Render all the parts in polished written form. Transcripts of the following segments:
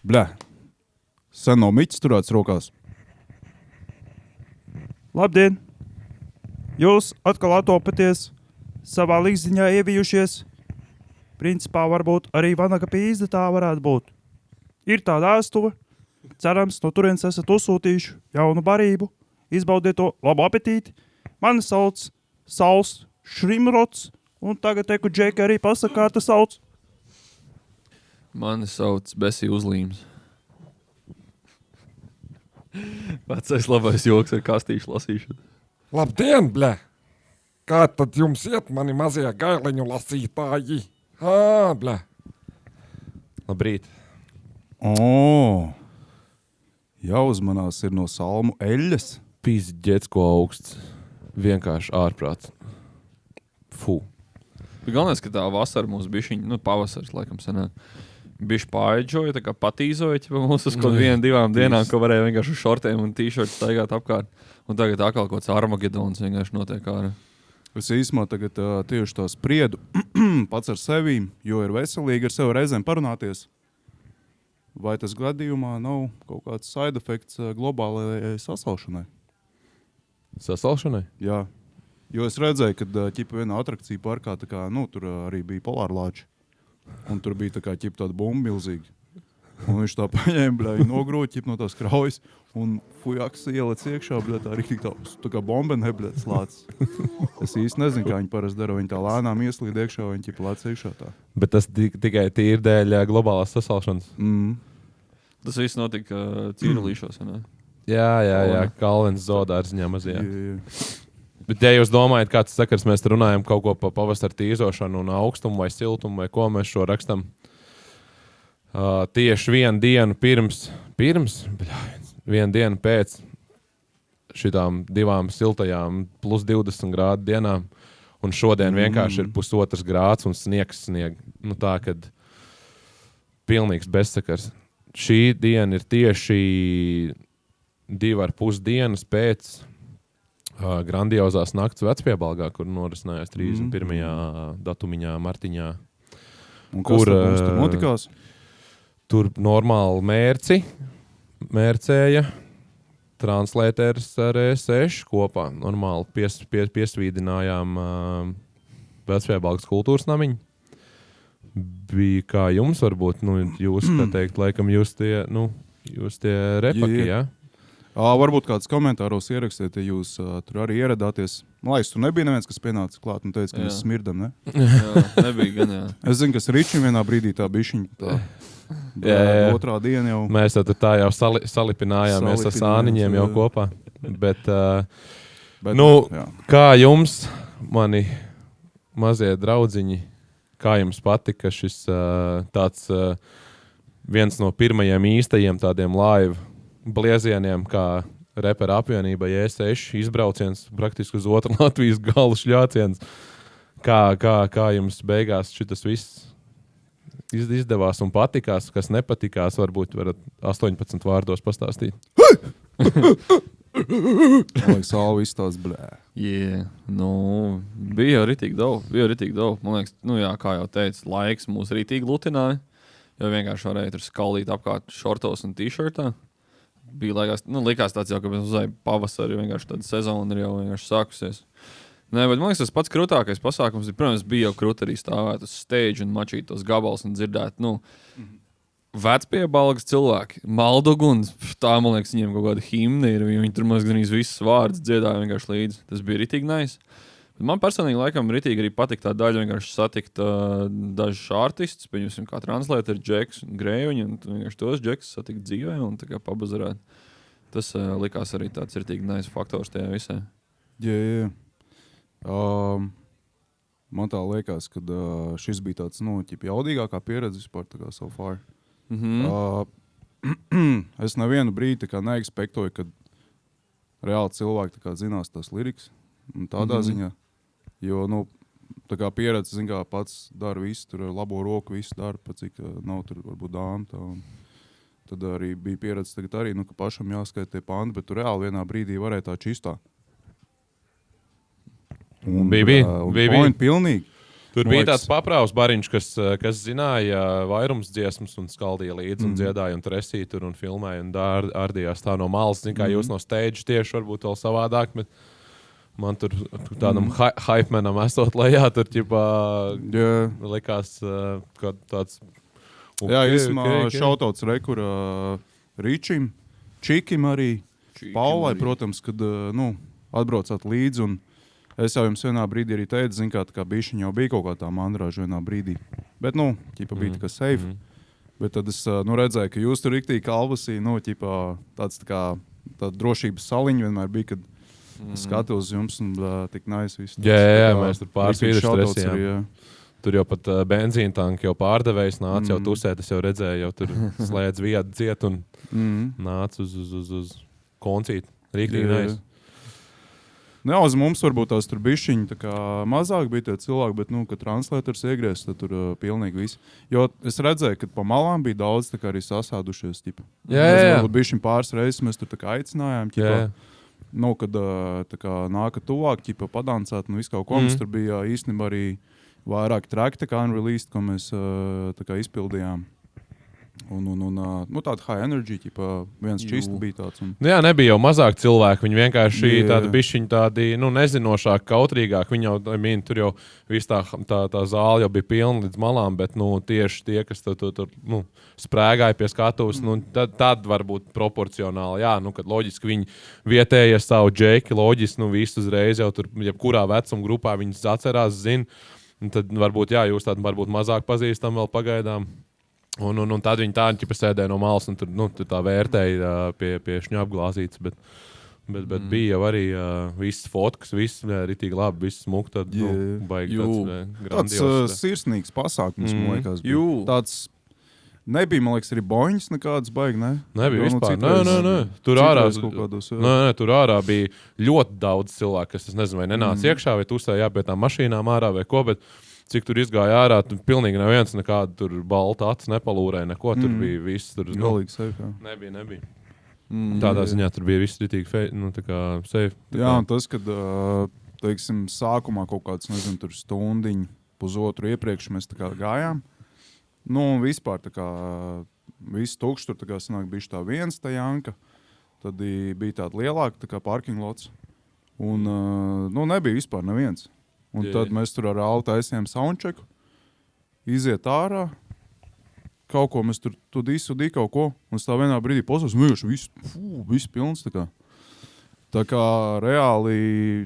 Bļā, sen nav miķis turēts rokās. Labdien! Jūs atkal atopaties, savā līdziņā ievijušies. Principā varbūt arī Vanaga pīzda tā varētu būt. Ir tāda ēstuve. Cerams, no turienes esat uzsūtījuši jaunu barību. Izbaudiet to, labu apetīti. Mani sauc Sauls Šrimrots, un tagad teku Džeki arī pasaka, kā tas sauc. Mani sauc Besija Uzlīms. Vecais labais joks ar kastīšu lasīšanu. Labdien, bļē! Kā tad jums iet, mani mazie gailiņu lasītāji? Bļē! Labrīt. Jāuzmanās ir no salmu eļļas. Pīzģets, ko augsts. Vienkārši ārprāts. Fū. Galvenais, ka tā vasara mūs bišķiņ, pavasaris laikam senāk. Bišķi pārēģoja, tā kā patīzoja, ja mums uz kaut 1-2 dienām, ko varēja vienkārši uz šortiem un t-shirts staigāt apkārt. Un tagad atkal kaut kāds Armagedons vienkārši notiek ārā. Es īsumā tagad tieši tā spriedu pats ar sevīm, jo ir veselīgi ar sevi reizēm parunāties. Vai tas gadījumā nav kaut kāds side effects globālajai sasalšanai? Sasalšanai? Jā. Jo es redzēju, ka ķipa vienā atrakcija parkā, tā kā, tur arī bija polārlāči. Un tur bija tā kā ķipa tāda bumba milzīga. Un viņš tā paņēma, bļā, nogrūja ķipa no tās kraujas. Un fujaks ielec iekšā, bļā, tā rīktīgi tā kā bombenhe, bļā, slācis. Es īsti nezinu, kā viņi parasti dara. Viņi tā lēnām ieslīd iekšā, viņi ķipa lēc iekšā tā. Bet tas tikai tīri dēļ globālās sasalšanas. Tas viss notika Cīrulīšos, ne? Jā, Kalvins zoodārziņā mazajā. Jā. Bet, ja jūs domājat, kāds sakars, mēs runājam kaut ko pa pavasara tīzošanu un augstumu vai siltumu vai ko mēs šo rakstam, tieši vienu dienu vienu dienu pēc šitām 2 siltajām plus 20 grādu dienām, un šodien vienkārši ir 1,5 grāds un sniegs. Tā, kad pilnīgs bezsakars. Šī diena ir tieši 2,5 dienas pēc grandiozās nakts Vecpiebalgā, kur norisinājās 31. datumiņā, martiņā. Un kas tur notikās? Tur normāli mērcēja translētērs ar E6 kopā. Normāli piesvīdinājām Vecpiebalgas kultūras namiņu. Bija kā jums varbūt, jūs, kā teikt, laikam jūs tie repaki, jā? Varbūt kāds komentāros ierakstiet, ja jūs tur arī ieradāties. Man liekas, tur nebija neviens, kas pienāca klāt un teica, ka mēs smirdam, ne? Jā, nebija gan, jā. Es zinu, kas Ričim vienā brīdī tā bišķiņa. Otrā diena jau. Mēs tā jau salipinājāmies ar sāniņiem jau kopā. Bet kā jums, mani mazie draudziņi, kā jums patika šis tāds viens no pirmajiem īstajiem tādiem live bliezieniem, kā repera apvienība E6 izbrauciens praktiski uz otru Latvijas galu šļāciens. Kā jums beigās šitas viss izdevās un patikās, kas nepatikās, varbūt varat 18 vārdos pastāstīt. Liekas, Alva izstāst, blē. Bija jau ritīgi daudz. Man liekas, kā jau teicu, laiks mūs ritīgi lutināja, jo vienkārši varēja tur skaulīt apkārt šortos un t-shirtā. Likās tāds jau, ka mēs uzēja pavasari, vienkārši tāda sezona ir jau vienkārši sākusies. Bet man liekas, tas pats krūtākais pasākums, protams, bija jau krūt arī stāvēt uz stage un mačīt tos gabals un dzirdēt, Vecpiebalgas cilvēki, Maldoguns, tā, man liekas, viņiem kaut kāda himna ir, viņi tur mazganīs visas vārdas dziedāja vienkārši līdzi. Tas bija ritīgi nice. Bet man personīgi laikam ritīgi arī patika tā daļa vienkārši satikt dažus artistus, pieņemsim kā translēteri Džeks un Greiviņi, un vienkārši tos Džeks satikt dzīvē un tā kā pabazarēt. Tas likās arī tāds ritīgi nice faktors tajā visā. Jā. Man tā liekas, ka šis bija tāds, jaudīgākā pieredze vispār tā kā so far. Es nevienu brīdi tā kā neekspektoju, kad reāli cilvēki tā kā zinās tās lirikas un tādā ziņā. Jo, tā kā pieredze, zin kā pats dara visu, tur ar labo roku visu dara, pat cik nav tur varbūt dāma tā. Tad arī bija pieredze tagad arī, ka pašam jāskaita tie pandi, bet tu reāli vienā brīdī varēja tā čistā. Un bija. Pilnīgi. Tur Man bija liekas- tāds paprāvs bariņš, kas zināja vairums dziesmas un skaldīja līdzi un dziedāja un tresīja tur un filmēja un ārdījās tā no malas. Zin, kā jūs no stage tieši varbūt vēl savādāk, bet man tur tādam hype-menam esot lejā, tur ķipā likās, ka tāds... Jā, īstenībā šautauts rekura Ričim, Čikim arī, Paulai, protams, kad atbraucāt līdzi. Un es jau jums vienā brīdī arī teicu, zin, kā bišķiņ jau bija kaut kā tā mandrāža vienā brīdī. Bet, ķipa bija tā kā safe. Bet tad es redzēju, ka jūs tur riktīgi kalvasī, tāds tā kā tāda drošības saliņa vienmēr bija, kad skatos uz jums un tik nice viss. Jā, mēs tur pāris riktīgi vīrus shoutouts stresījām. arī, jā. Tur jau pat benzīna tanki jau pārdevējs nāca, jau tusēt, es jau redzēju, jau tur slēdz vietu ciet un nāca uz koncīti. Rīktīgi nice. Jā, uz mums varbūt tās tur bišķiņi tā kā mazāk bija tie cilvēki, bet, kad translators iegriez, tad tur pilnīgi viss. Jo es redzēju, ka pa malām bija daudz tā kā arī sasādušies, ķipa. Jā. Varbūt bišķiņ pāris reizes mēs tur tā kā aicinājām, ķipa. Kad tā kā nāka tuvāk, ķipa padancāt un visu kaut ko, mums tur bija īstenībā arī vairāk traki tā kā unreleased, ko mēs tā kā izpildījām. Un tāda high energy, ķipa viens čist bija tāds. Jā, nebija jau mazāk cilvēku, viņi vienkārši tādi bišķiņi tādi, nezinošāk, kautrīgāk. Viņi jau, tur jau viss tā zāle jau bija pilna līdz malām, bet, tieši tie, kas tur sprēgāja pie skatuves, tad varbūt proporcionāli, jā, kad loģiski viņi vietēja savu džeki, loģiski, visu uzreiz jau tur, jebkurā vecuma grupā viņas atcerās, zina. Un tad varbūt, jā, jūs tādi varbūt mazāk pazīstam vēl pagaidām. Un tad viņi tādi sēdēja no malas un tur tā vērtēja pie šņāpglāzītes. Bet bija jau arī viss fotkas, viss ritīgi labi, viss smuk, tad baigi tāds grandios. Tāds sirsnīgs pasākums, man liekas. Tāds nebija, man liekas, arī boņas nekādas baigi, ne? Nebija vispār. Nē. Tur ārā bija ļoti daudz cilvēku, kas, es nezinu, vai nenāca iekšā, vai tusēja pie tām mašīnām ārā vai ko, bet cik tur izgāja ārā, tur pilnīgi neviens nekādu tur balta acis nepalūrēja, neko, tur bija viss. Galīgi safe, jā. Nebija. Tādā ziņā tur bija viss mm. safe. Jā, un tas, kad, teiksim, sākumā kaut kāds, nezinu, tur stundiņu, pusotru iepriekš mēs tā kā gājām. Un vispār tā kā viss tukšs, tur tā kā sanāk bišķi tā viens tā janka. Tad bija tāda lielāka tā kā parking lots. Un, nebija vispār neviens. Un tad mēs tur ar auto aizsējām soundchecku, iziet ārā, kaut ko mēs tur dīsudī kaut ko, un tā vienā brīdī posās, viss pilns tā kā. Tā kā reāli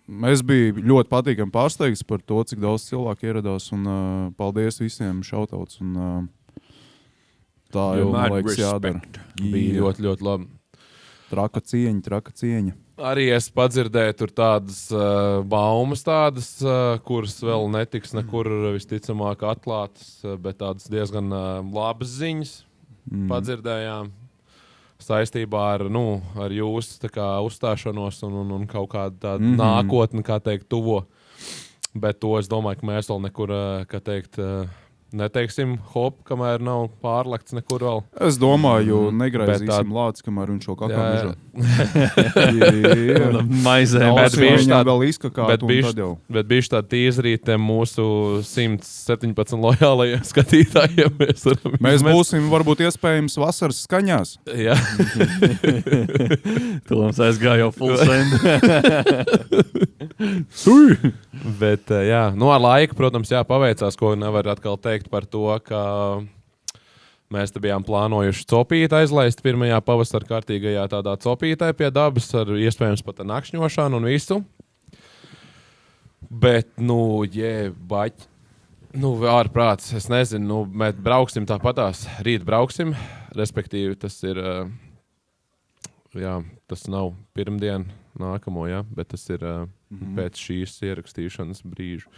mēs bija ļoti patīkami pārsteigts par to, cik daudz cilvēku ieradās, un paldies visiem shoutouts, un tā jau, man liekas, jādara. Bija ļoti, ļoti labi. Traka cieņa. Arī es padzirdēju tur tādas baumas, kuras vēl netiks nekur visticamāk atklātas, bet tādas diezgan labas ziņas padzirdējām saistībā ar jūsu uzstāšanos un kaut kādu tādu nākotni, kā teikt, tuvo. Bet to es domāju, ka mēs vēl nekur, neteiksim hop, kamēr nav pārlekts nekur vēl. Es domāju, negraizīsim lācis, kamēr viņš vēl kakā mežā. Maizēm. Bet bišķi tā tīzrīte mūsu 117 lojālajiem skatītājiem. Mēs būsim varbūt iespējams vasaras skaņās. Jā. Tu mums aizgāja jau full send. Bet, jā, ar laiku, protams, paveicās, ko nevar atkal teikt par to, ka mēs te bijām plānojuši copīti aizlaist pirmajā pavasara kārtīgajā tādā copītē pie dabas ar iespējams pat nakšņošanu un visu. Bet, baļķi, ārprāts, es nezinu, mēs brauksim tāpatās, rīt brauksim, respektīvi tas ir, tas nav pirmdien nākamo, bet tas ir pēc šīs ierakstīšanas brīža.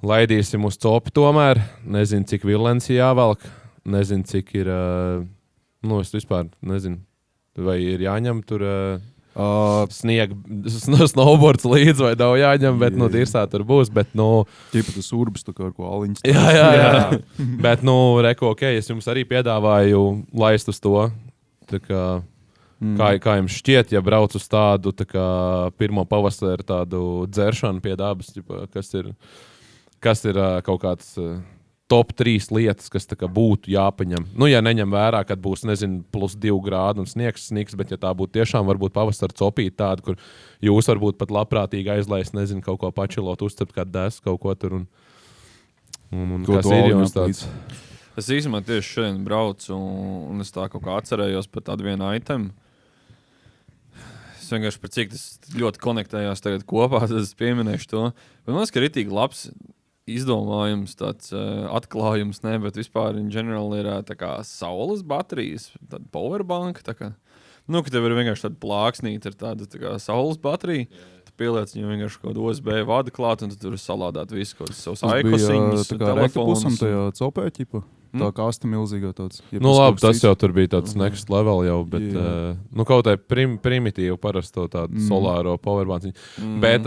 Laidīsim uz copi tomēr, nezinu, cik virlens jāvelk, nezinu, cik ir, es vispār nezinu, vai ir jāņem tur snowboards līdz vai nav jāņem, bet, dirsā tur būs, bet, Ķipa tas urbis, tā kā ar ko aliņas. Jā. Bet, reko, es jums arī piedāvāju laist uz to, tā kā, kā jums šķiet, ja brauc uz tādu, tā kā pirmo pavasaru tādu dzeršanu pie dabas, kas ir kas ir kaut kāds top 3 lietas, kas tā kā būtu jāpaņem. Nu, ja neņem vērā, kad būs, nezinu, +2 grādi un sniegs, bet ja tā būtu tiešām varbūt pavasara copīt tāda, kur jūs varbūt pat labprātīgi aizlaist, nezinu, kaut ko pačilot, uzcept kādu desu, kaut ko tur un kas ir jums tāds? Es īstenībā tieši šodien braucu un es tā kaut kā atcerējos par tādu vienu itemu. Es vienkārši par cik tas ļoti konektējās tagad kopā, tad es pieminēšu to. Bet man liekas, ka ritīgi labs izdomājums, tāds atklājums, ne, bet vispār in general ir tā kā saules baterijas, tāda powerbank, tā kā, nu, ka tev ir vienkārši tāda plāksnīta ar tādu tā kā saules bateriju, tu pieliec viņu vienkārši kaut kādu USB vadu klāt un tu tur salādāt visu kaut kādus savus aikosiņus, tā kā rekta pusam tajā copē, ķipa. Tā kā asta milzīgā tāds. Nu labi, tas jau tur bija tāds next level jau, bet nu kaut tā primitīvu parasto tādu solāro powerbank. Bet,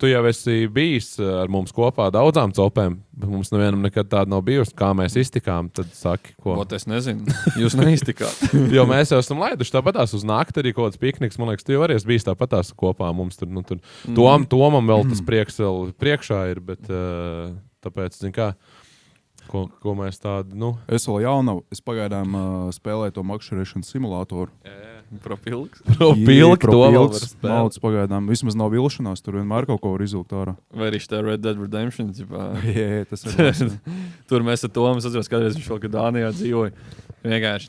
tu jau esi bijis ar mums kopā daudzām copēm, bet mums nevienam nekad tāda nav bijusi. Kā mēs iztikām, tad saki, ko? Ot, es nezinu, jūs neiztikāt. Jo mēs jau esam laiduši tāpatās uz nakti arī kaut kāds pikniks, man liekas, tu jau arī esi bijis tāpatās kopā mums tur, nu tur. Tomam vēl tas prieks vēl priekšā ir, bet tāpēc, zin kā, Ko mēs tādu, nu... Es vēl jaunavu, es pagaidām spēlēju to makšķerēšanas simulātoru. Propilks. Propilks, to vēl var spēlēt. Naudas pagaidām, vismaz nav vilšanās, tur vienmēr kaut ko var izvilkt ārā. Vai arī šitā Red Dead Redemption, ģipā. Jā, tas ir. Tur mēs ar Tomu, es atceros, kādreiz viņš vēl, kad Dānijā dzīvoja. Vienkārši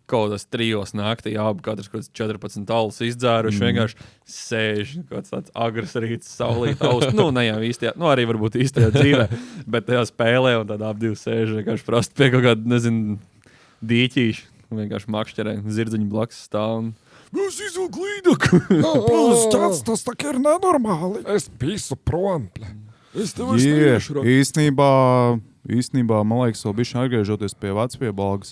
kaut kādas 3 naktī, abi katrs kaut 14 alus izdzēruši, vienkārši sēž kaut tāds agras rīts, saulīt aust. Nu, ne jau īstajā, nu arī varbūt īstajā dzīvē, bet tajā spēlē un tad ap 2 sēž vienkārši prasti pie kaut kāda, nezinu, dīķīši. Vienkārši makšķerē, zirdziņi blakus stāv un... Mēs izvilk līdaku! Tas tā kā ir nenormāli. Es pisu prom, ple. Es tev vairs neiešu. Īstenībā, man liekas, vēl bišķi atgriežoties pie vecpiebalgas.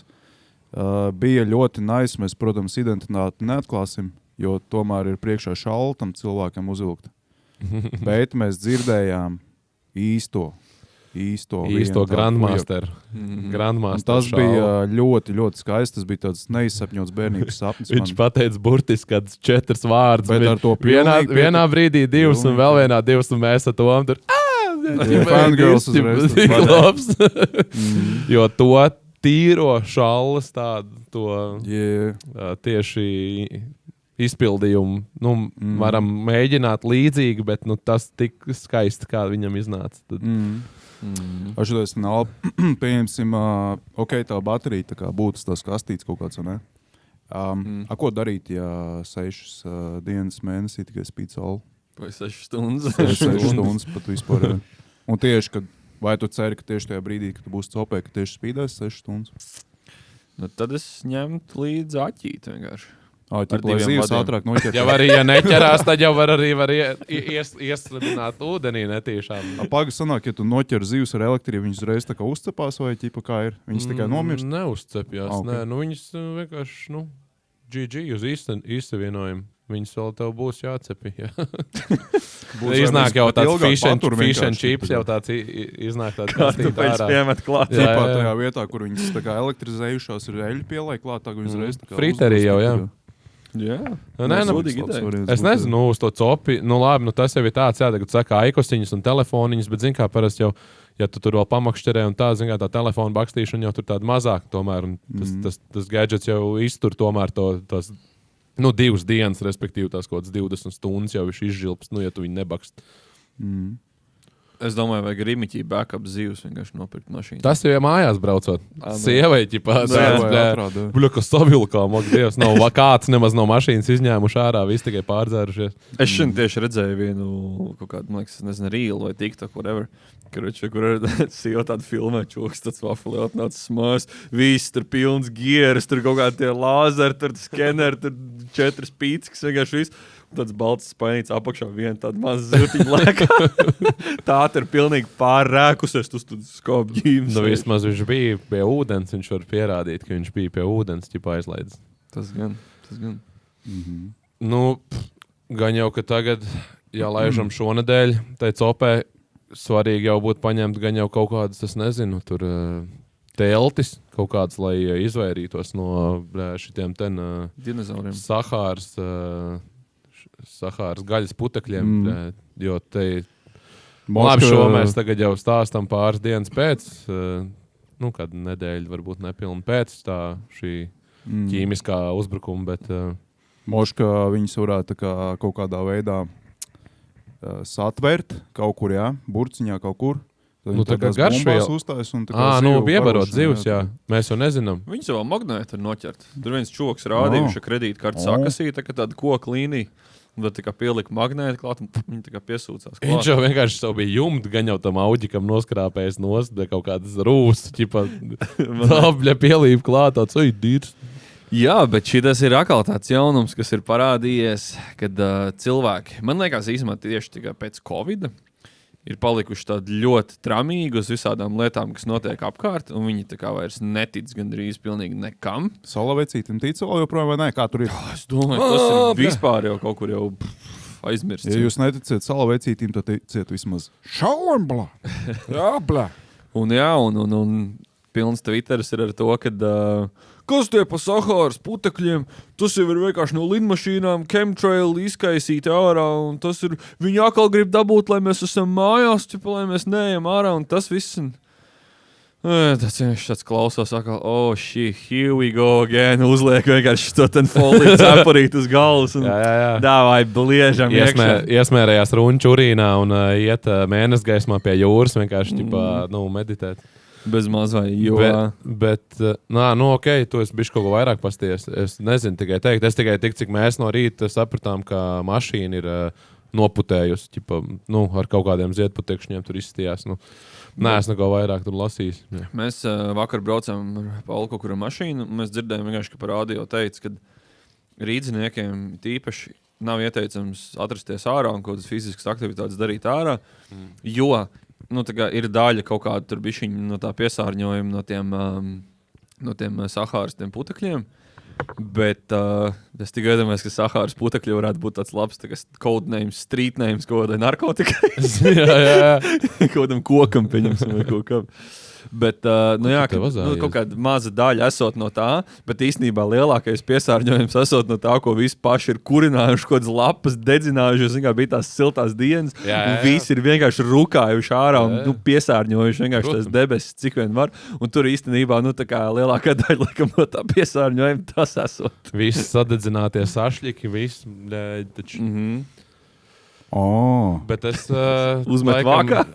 Bija ļoti nice, mēs, protams, identitāti neatklāsim, jo tomēr ir priekšā šaltam cilvēkam uzvilkt. Bet mēs dzirdējām īsto Grandmaster. Tas bija ļoti, ļoti skaisti. Tas bija tāds neizsapņots bērnības sapnis. Viņš pateica burtiski kāds 4 vārdus. Bet ar to vienā brīdī 2 un vēl vienā 2 un mēs ar Tomu tur... Fangirls uzreiz. Labs. Jo to tīro šalles tādu tieši izpildījumu. Nu, varam mēģināt līdzīgi, bet nu, tas tik skaisti, kā viņam iznāca. Tad... Šodien pieņemsim, tā baterija tā kā būtu tās kastītes kaut kāds, ne? Ko darīt, ja 6 dienas mēnesī tikai spīd saule? Vai 6 stundas? 6 stundas pat vispār. Un tieši, kad vai tu ceri, ka tieši tajā brīdī, kad tu būsi copē, ka tieši spīdēs 6 stundas? Nu, tad es ņemtu līdzi aķīti vienkārši. Lai zīves ātrāk noķert. Ja arī, ja neķerās, tad jau var ieslidināt ūdenī netīšām. Paga sanāk, ja tu noķer zīves ar elektrību, viņas uzreiz tā kā uzcepās vai ķipa kā ir? Viņas tikai nomirst? Neuzcepjās, Okay. nē. Nu, viņas vienkārši, GG uz īsavienojumu. Viņas vēl tev būs jācepi. Jā. Iznāk jau tāds fish and chips, jau tāds iznāk tāds tu pēc piemet klāt. Tīpā tajā vietā, kur viņas tā kā elektrizējušās, ir eļļu pielai klāt, tā viņas reiz tā kā friterī jau, jā. Jā. Es nezinu, uz to copi, labi, tas jau ir tāds, jā, tagad saka aikosiņas un telefoniņas, bet zin kā parasti jau, ja tu tur vēl pamakšķerē un tā, zin kā tā telefona bakstīšana jau tur tāda mazāk tomēr, un tas gadgets jau iztur tomēr tās 2 dienas, respektīvi tās kaut kāds 20 stundas jau viņš izžilps, ja tu viņu nebakst. Es domāju, vajag rimiķī backup zīves vienkārši nopirkt mašīnu. Tas jau mājās braucot. Sievai, ķipā, bļa, ka savilkām, Dievs, nav kāds nemaz no mašīnas izņēmuši ārā, visi tikai pārdzērušies. Es šodien tieši redzēju vienu kaut kādu, man liekas, nezinu, reel vai TikTok, whatever. Kur ir sieva tāda filmē, čoks, tāds vafeli atnāca smās, viss tur pilns gieras, tur kaut kādi tie lāzeri, tur skeneri, tur 4 spīts, kas vienkārši viss. Tāds balts spainīts apakšā viena tāda maza ziltiņa lēkā. Tā tur pilnīgi pārrēkusies, tu skop ģīmes. Vismaz viņš bija pie ūdens, viņš var pierādīt, ka viņš bija pie ūdens, ķipā aizlaidz. Tas gan. Gan jau, ka tagad, ja laižam šonedēļ, tai copē, svarīgi jau būtu paņemt gan jau kaut kādas, es nezinu, tur teltis, kaut kādas, lai izvairītos no šitiem dinozauriem. Sahāras gaļas putekļiem, jo te Labi, šo mēs tagad jau stāstam pāris dienas pēc, kādu nedēļu, varbūt nepilnu pēc šī ķīmiskā uzbrukuma, bet... Moška viņas varētu kaut kādā veidā satvērt kaut kur, burciņā kaut kur. Tā kā garšviela uzstājas un iebarot zivs, jā. Mēs jau nezinām. Viņus jau magnētu ir noķert. Tur viens čoks rādīja, viņš kredītkartes sakasīja, tāda koka līnija. Un tad pielika magnētu klāt, un viņi piesūcās klāt. Viņš jau vienkārši savu bija jumta, gan jau tam auģikam noskrāpējis nost, kaut kādas rūs, tāpļa pielība klāt, tāds, dīrs. Jā, bet šitas ir atkal tāds jaunums, kas ir parādījies, kad cilvēki, man liekas, īstenībā tieši tikai pēc Covida ir palikuši tādi ļoti tramīgi uz visādām lietām, kas notiek apkārt, un viņi vairs netic gandrīz pilnīgi nekam. Salavecītim tic vēl joprojām vai nē? Kā tur ir? Es domāju, tas ir vispār jau kaut kur jau aizmirsts. Ja jūs neticiet salavecītim, tad ticiet vismaz šalim, blā. Jā, blā. Un pilns Twitteris ir ar to, kad... Kas tie pa Sahāras putekļiem? Tas jau ir vienkārši no lidmašīnām chemtrail izkaisīti ārā, un tas ir... Viņi atkal grib dabūt, lai mēs esam mājās, lai mēs neejam ārā, un tas viss... Tas viņš klausās atkal, here we go again, uzliek vienkārši to ten foliju cepurīt uz galvas, un dāvāj bliežam iekšā. Iesmērējās runču urīnā un iet mēnesgaismā pie jūras, vienkārši meditēt. Bez mazvai, jo... Bet ok, tu esi bišķi kaut ko vairāk pasties. Es nezinu tikai teikt. Es tikai cik mēs no rīta sapratām, ka mašīna ir noputējusi, ar kaut kādiem ziedputekšņiem tur izstījās. Nē, es neko vairāk tur lasījis. Jā. Mēs vakar braucām ar Paulu kaut kuru mašīnu, un mēs dzirdējām vienkārši, ka par radio teica, ka rīdziniekiem tīpaši nav ieteicams atrasties ārā un kaut kādas fiziskas aktivitātes darīt ārā, jo... ir daļa kaut kāda tur bišķiņa no tā piesārņojuma no tiem Sahāras tiem putekļiem, bet es tikai domāju, ka Sahāras putekļi varētu būt tāds labs codenames, streetnames kaut kādai narkotikai. jā. Kaut kādam kokam, pieņemsim, vai kaut kam. Bet, kaut kāda maza daļa esot no tā, bet īstenībā lielākais piesārņojums esot no tā, ko visi paši ir kurinājuši, kaut kādas lapas dedzinājuši, bija tās siltās dienas, un visi ir vienkārši rukājuši ārā un piesārņojuši vienkārši tās debesis, cik vien var, un tur īstenībā, lielākā daļa, laikam, no tā piesārņojuma tas esot. Visi sadedzinātie sašļiki, visi, taču... Bet es... Uzmet vākā?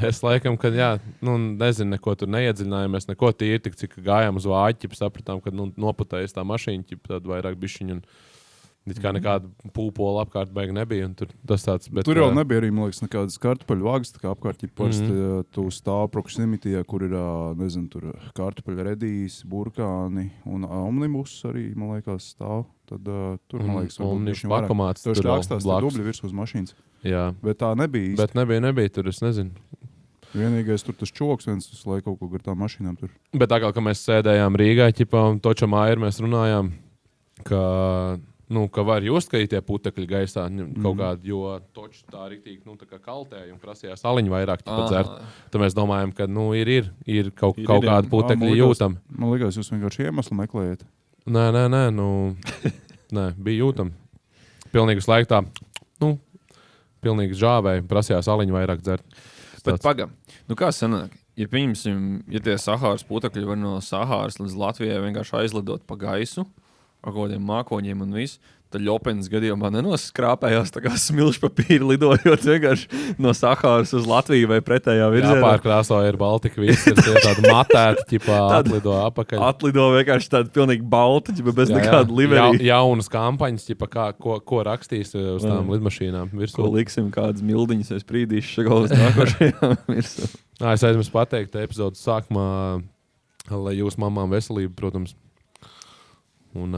Es laikam, kad nezinu, neko tur neiedziļinājāmies, neko tīri, tik cik gājām uz vāķi, sapratām, kad noputējas tā mašīna, tad vairāk bišķiņu, un kā nekāda pūpola apkārt baigi nebija, un tur tas tāds, bet... Tur jau nebija arī, man liekas, nekādas kartupeļu vāgas, tā kā apkārt, parasti tu stāv proximityjā, kur ir, nezinu, tur kartupeļu redīs, burkāni un omnibus arī, man liekas, stāv. Tad tur, man liekas, omnibusu pakomāts, tur šļākstās tā dubļi virs uz mašīnas. Jā. Bet tā nebija īsti. Bet nebija tur, es nezinu. Vienīgais tur tas čoks viens, lai kaut ko ar tām mašīnām tur. Bet tā kā mēs sēdējām Rīgā, un Toča Māja mēs runājām, ka var just, ka tie putekļi gaisā kaut kādi, jo Toča tā riktīgi, tā kā kaltēja un prasījās aliņu vairāk dzert. Tad mēs domājam, ka, ir kaut kādi putekļi jūtam. Man liekas, jūs vienkārši iemeslu meklējat. Nē, nē, bija jūtam. Pilnīgi uz laiku tā, pilnīgi žāvēja, prasījās aliņu vairāk dzert. Bet pagam, kā sanāk? Ja tie Sahāras putekļi var no Sahāras līdz Latvijai vienkārši aizlidot pa gaisu, ar kaut kādiem mākoņiem un visu, tad Ļopenes gadījumā nenoskrāpējās tā kā smilšu papīri lidojot vienkārši no Sahāras uz Latviju vai pretējā virzienā. Jā, pārkrāsoja ir Baltika, viss ir tāda matēta, atlido apakaļ. Atlido vienkārši tāda pilnīgi balta, bez nekāda liverija. Jaunas kampaņas, ko rakstīs uz tām lidmašīnām virsū. Ko liksim, kādas mildiņas es prīdīšu šagā uz nākošajām virsū. Es aizmirsu pateikt epizodes sākumā, lai jūs mamām veselību, protams. Un,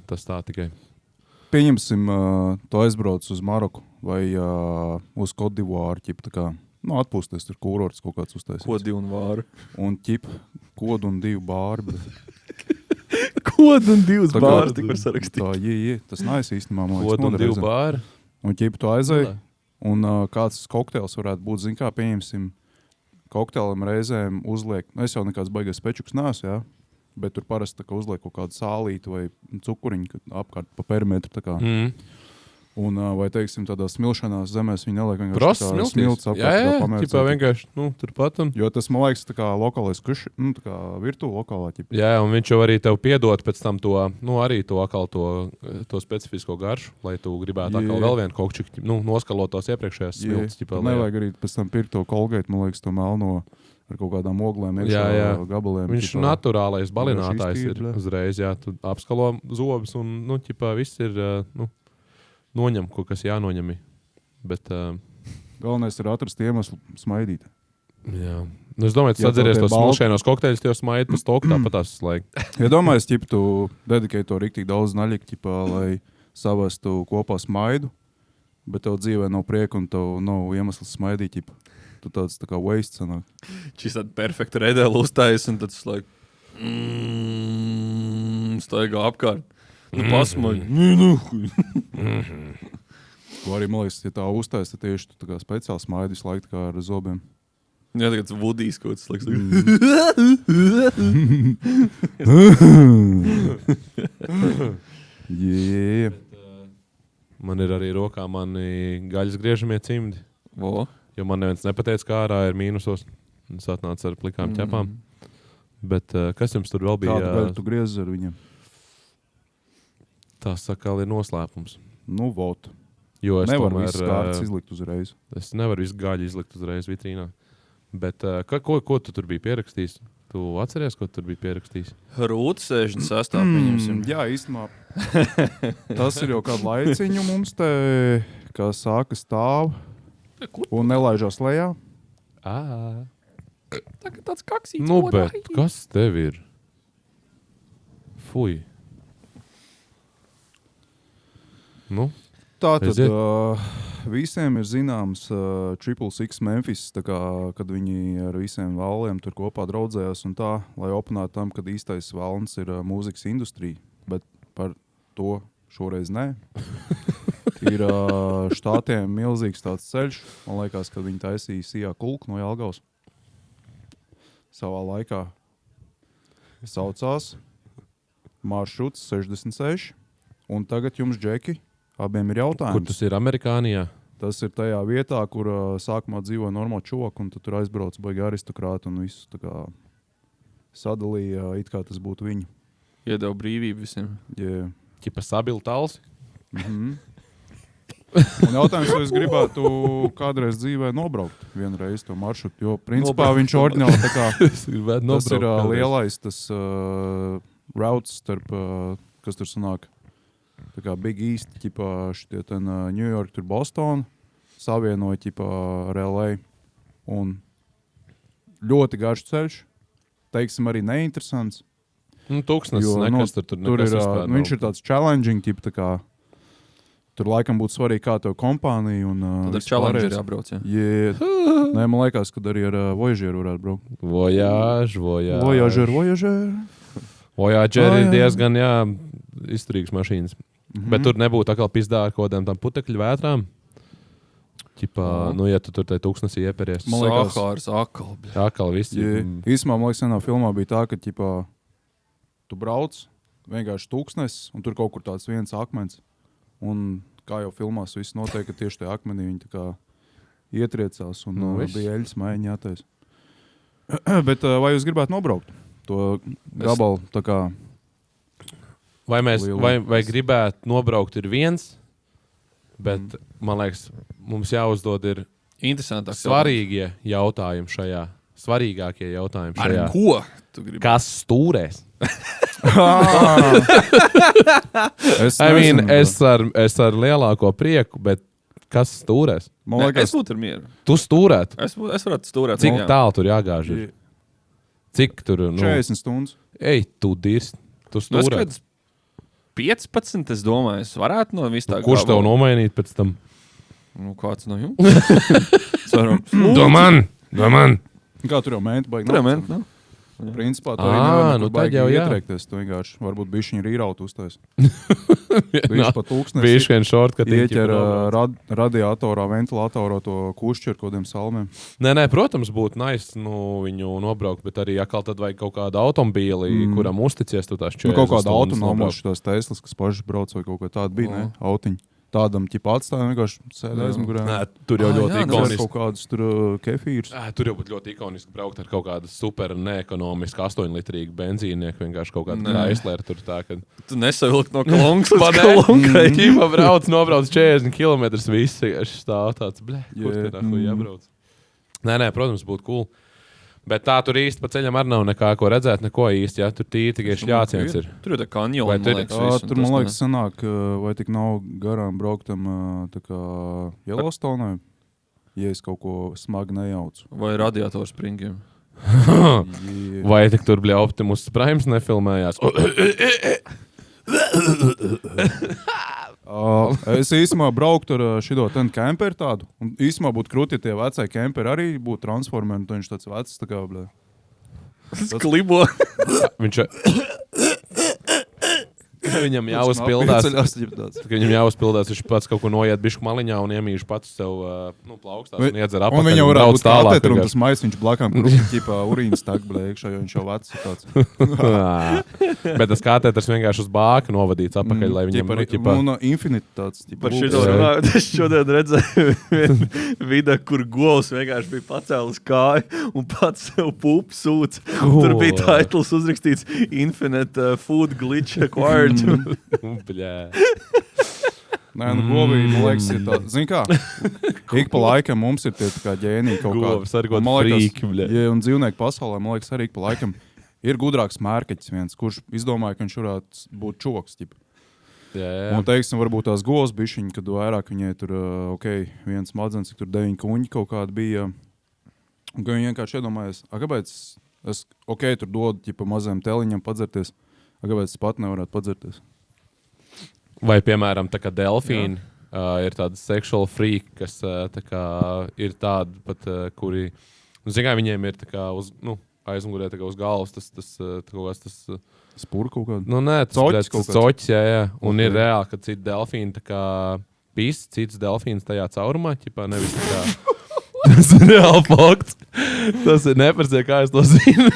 tas tā tikai. Pieņemsim, tu aizbrauc uz Maroku vai uz Kodivāru, atpūsties, tur kūrorts kaut kāds uztaisīts. Kodi un vāru. Un kodu un 2 bāri. Kodu un 2 bāri, tik var sarakstīt. Tā, tas nājas īstenībā, man liekas, kodu un 2 bāri. Un tu aizēji, un kāds kokteils varētu būt, kā pieņemsim, kokteilam reizēm uzliek, es jau nekāds baigais pečuks nāsu, jā? Bet tur parasti uzliek kaut kādu sālīti vai cukuriņu apkārt pa perimetru. Un, vai, teiksim, tādās smilšanās zemēs viņi neliek Prosts vienkārši smiltīs. smilts Jā, apkārt. tipā vienkārši, tur pat un... Jo tas, man liekas, tā kā lokālais kuš, tā kā virtuāli lokālā ķipa. Jā, un viņš jau arī tev piedod pēc tam to, arī to atkal to specifisko garšu, lai tu gribētu atkal vēl vienu kokčiku, noskalot tos iepriekšējās smilts. Nevajag arī pēc tam pirkt to Colgate, man liekas, to melno ar kaut kādām oglēm, iekšā gabaliem. Viņš naturālais balinātājs ir uzreiz, tu apskalo zobus un, viss ir, noņem, ko kas jānoņem. Bet... Galvenais ir atrast iemeslu smaidīt. Jā. Es domāju, tu sadzeries tos smilšēnos kokteļus, tie jau smaidi pa stoku tāpat tās laika. Ja domāju, tu dedikēji to riktīgi daudz naļiku, lai savastu kopā smaidu, bet tev dzīvē nav prieka un tev nav iemesls smaidīt, tu tāds tā kā waste sanāk. Šis tāda perfekta redēla uzstājas un tad slaik staigā apkārt. Pasmaļ. Ko arī, man liekas, ja tā uzstājas, tad tieši tu tā kā speciāli smaidi visu laiku kā ar zobiem. Jā, tagad Vudijs kaut kas laiks. Yeah. Man ir arī rokā mani gaļas griežamie cimdi. Jo man neviens nepateica, kā ārā ir mīnusos. Es atnācu ar plikām ķepām. Bet kas jums tur vēl bija? Kādu gaļu tu griezis ar viņiem? Tas sakal ir noslēpums. Vot. Jo es nevaru tomēr... visu kārtas izlikt uzreiz. Es nevaru visu gaļu izlikt uzreiz vitrīnā. Bet ko tu tur biji pierakstījis? Tu atceries, ko tu tur biji pierakstījis? Rūta 66. Pieņemsim. Jā, īstenībā. Tas ir jau kādu laiciņu mums te, kā sāka stāv un nelaižās lejā. Tagad tāds kaksīts. Bet kas tev ir? Fuj. Tātad visiem ir zināms Triple Six Memphis, tā kā, kad viņi ar visiem valiem tur kopā draudzējās un tā, lai oponētu tam, kad īstais valns ir mūzikas industrija, bet par to šoreiz nē. Ir štātiem milzīgs tāds ceļš, man liekas, kad viņi taisīja Sijā Kulku no Jelgavas. Savā laikā saucās maršruts 66, un tagad jums, Džeki, abiem ir jautājums. Kur tas ir Amerikānijā? Tas ir tajā vietā, kur sākumā dzīvo normāli čoku, un tu tur aizbrauc baigi aristokrāti un visu tā kā sadalīja, it kā tas būtu viņu. Iedeva brīvību visiem. Yeah. Ķipa sabili talsi? Un jautājums, vai es gribētu kādreiz dzīvē nobraukt vienreiz to maršrutu, jo principā viņš oriģināli tā kā tas ir lielais tas routes starp, kas tur sanāk, tā kā Big East, ķipā šitie ten New York, tur Boston, savienoja ķipā ar LA un ļoti garš ceļš, teiksim arī neinteresants. Tūkstnes, nekas tur nekas vispār nav. Viņš ir tāds challenging, ķipa tā kā tur laikam būtu svarīgi, kā tev kompānija un tad ar Challenger jābrauc, jā. Yeah. Nē, man liekas, kad arī ar Voyageru varētu braukt. Voyager. Voyager ir diezgan, izturīgas mašīnas. Bet tur nebūtu atkal pizdā ar kodām tam putekļu vētrām. Ķipā, ja tu tur tai tūkstnesī ieperies. Man liekas, Sahāras akal. Akal viss. Īsumā, man liekas, vienā filmā bija tā, ka ķipā, tu brauc vienkārši tūkstnes un tur kaut kur tāds viens akmens. Un kā jau filmās viss notiek, ka tieši tajā akmenī viņi tā kā ietriecās un bija eļas maiņa jātais. Bet vai jūs gribētu nobraukt to gabalu tā kā? Vai gribētu nobraukt ir viens, bet man liekas, mums jāuzdod ir interesantāks svarīgie jautājumi šajā. Svarīgākie jautājumi šajā. Ar ko tu gribi? Kas stūrēs? Es ar lielāko prieku, bet kas stūrēs? Man liekas, es būtu ar mieru. Tu stūrētu? Es varētu stūrēt. Cik tālu tur jāgāž ir? Cik tur? 40 stundas. Ej, tu dirst. Tu stūrēt. 15, es domāju, es varētu no vis tā. Kurš tev nomainīt pēc tam? Kāds no jums? Doman! Kā tur jau mēnti baigi? Tur jau mēnti, nav. Principā tā ir tad jau ietriekties. Tu vienkārši, varbūt bišķiņi ir īraut uztais. Bišķi pa tūkstnesi. Bišķi vien shortcut. Ieķer radiatorā, ventilatorā to kušķi ar kodiem salmiem. Nē, protams, būtu nice viņu nobraukt, bet arī atkal tad vajag kaut kādu automobīli, kuram uzticies tu tās 40 kaut kāda autonomu, tās Teslas, kas pašas brauc vai kaut ko tādu bija, ne? Autiņi. tādam ķipa atstāja, vienkārši sēdē aizmugurē. Nē, tur jau ļoti Dzer ikoniski. kaut kādus tur kefīrus. Tur jau būtu ļoti ikoniski braukt ar kaut kādu super neekonomisku 8-litrīgu benzīnieku, vienkārši kaut kādu Chrysler tur tā, kad... Tu nesavilkt no klongas līdz Klongai. klongai. Ķipa nobrauc 40 km visi, es stāv tāds, kur te nahuj jābrauc. Nē, protams, būtu cool. Bet tā tur īsti pa ceļam arī nav nekā, ko redzēt, neko īsti, ja tur tīri tikai šļāciens ir. Tur ir tā kanjona, Vai man tur- liekas. viss, un Tur, man tas liekas, sanāk, vai tik nav garām brauktam tā kā Yellowstonai, ja es kaut ko smagi nejaucu. Vai radiatoru springiem. Yeah. Vai tik tur bija Optimus Primes nefilmējās? Es īstenībā brauktu ar šito ten kemperi tādu. Un īstenībā būtu krūti, ja tie vecie kemperi arī būtu transformēni, un viņš tāds vecs, tā kā, blē. Klibo. Viņš... Viņam jāuzpildās. Viņam jāuzpildās, viņš pats kaut ko noiet bišku maliņā un iemīž pats sev plaukstās un iedzer Un apakaļ viņam un varētu brauc būt tālāk. katetru, un tas mais viņš blakām, kur ķipā urīnas tak, blē, iekšā, jo viņš jau vecs ir tāds. Bet tas katetrs vienkārši uz bāku novadīts apakaļ, lai viņam ķipa... Un infinite tāds, ķipa. Par šito runāju, es šodien redzēju video, kur govs vienkārši bija pacēlis kāju un pats sev pupu sūc. Tur bija titls uzrakstīts Infinite Food Glitch Acquired. Bļē. Nē, nu, govī, man liekas, ir tā, zin kā, ik pa laikam mums ir tie tā kā ģēniji kaut kā. Govs arī kaut Man liekas, frīki, bļē. Ja, un dzīvnieku pasaulē, man liekas, arī ik pa laikam ir gudrāks mērkeķis viens, kurš izdomāja, ka viņš varētu būt čoks, ķipa. Jā. Un, teiksim, varbūt tās govs bišķiņi, kad vairāk viņai tur, viens smadzenes, cik tur 9 kuņi kaut kādi bija, un ka viņi vienkārši iedomājas, kāpēc es, tur dodu, ķipa, mazajam teliņam padzerties, kāpēc es pat nevarētu padzerties. Vai, piemēram, tā kā delfīni ir tāda sexual freak, kas tā kā ir tādi pat, kuri, zin kā, viņiem ir tā kā uz, aizmugurē tā kā uz galvas, tas kaut kāds tas... Spuru kaut kādu? Nu, nē, Coķis kaut tas kāds. coķis, jā. Un Ok. ir reāli, ka citi delfīni tā kā pīs, cits delfīns tajā caurumā, ķipā, nevis tā kā... Tas ir reāli fakts. Tas ir neparsē, kā es to zinu.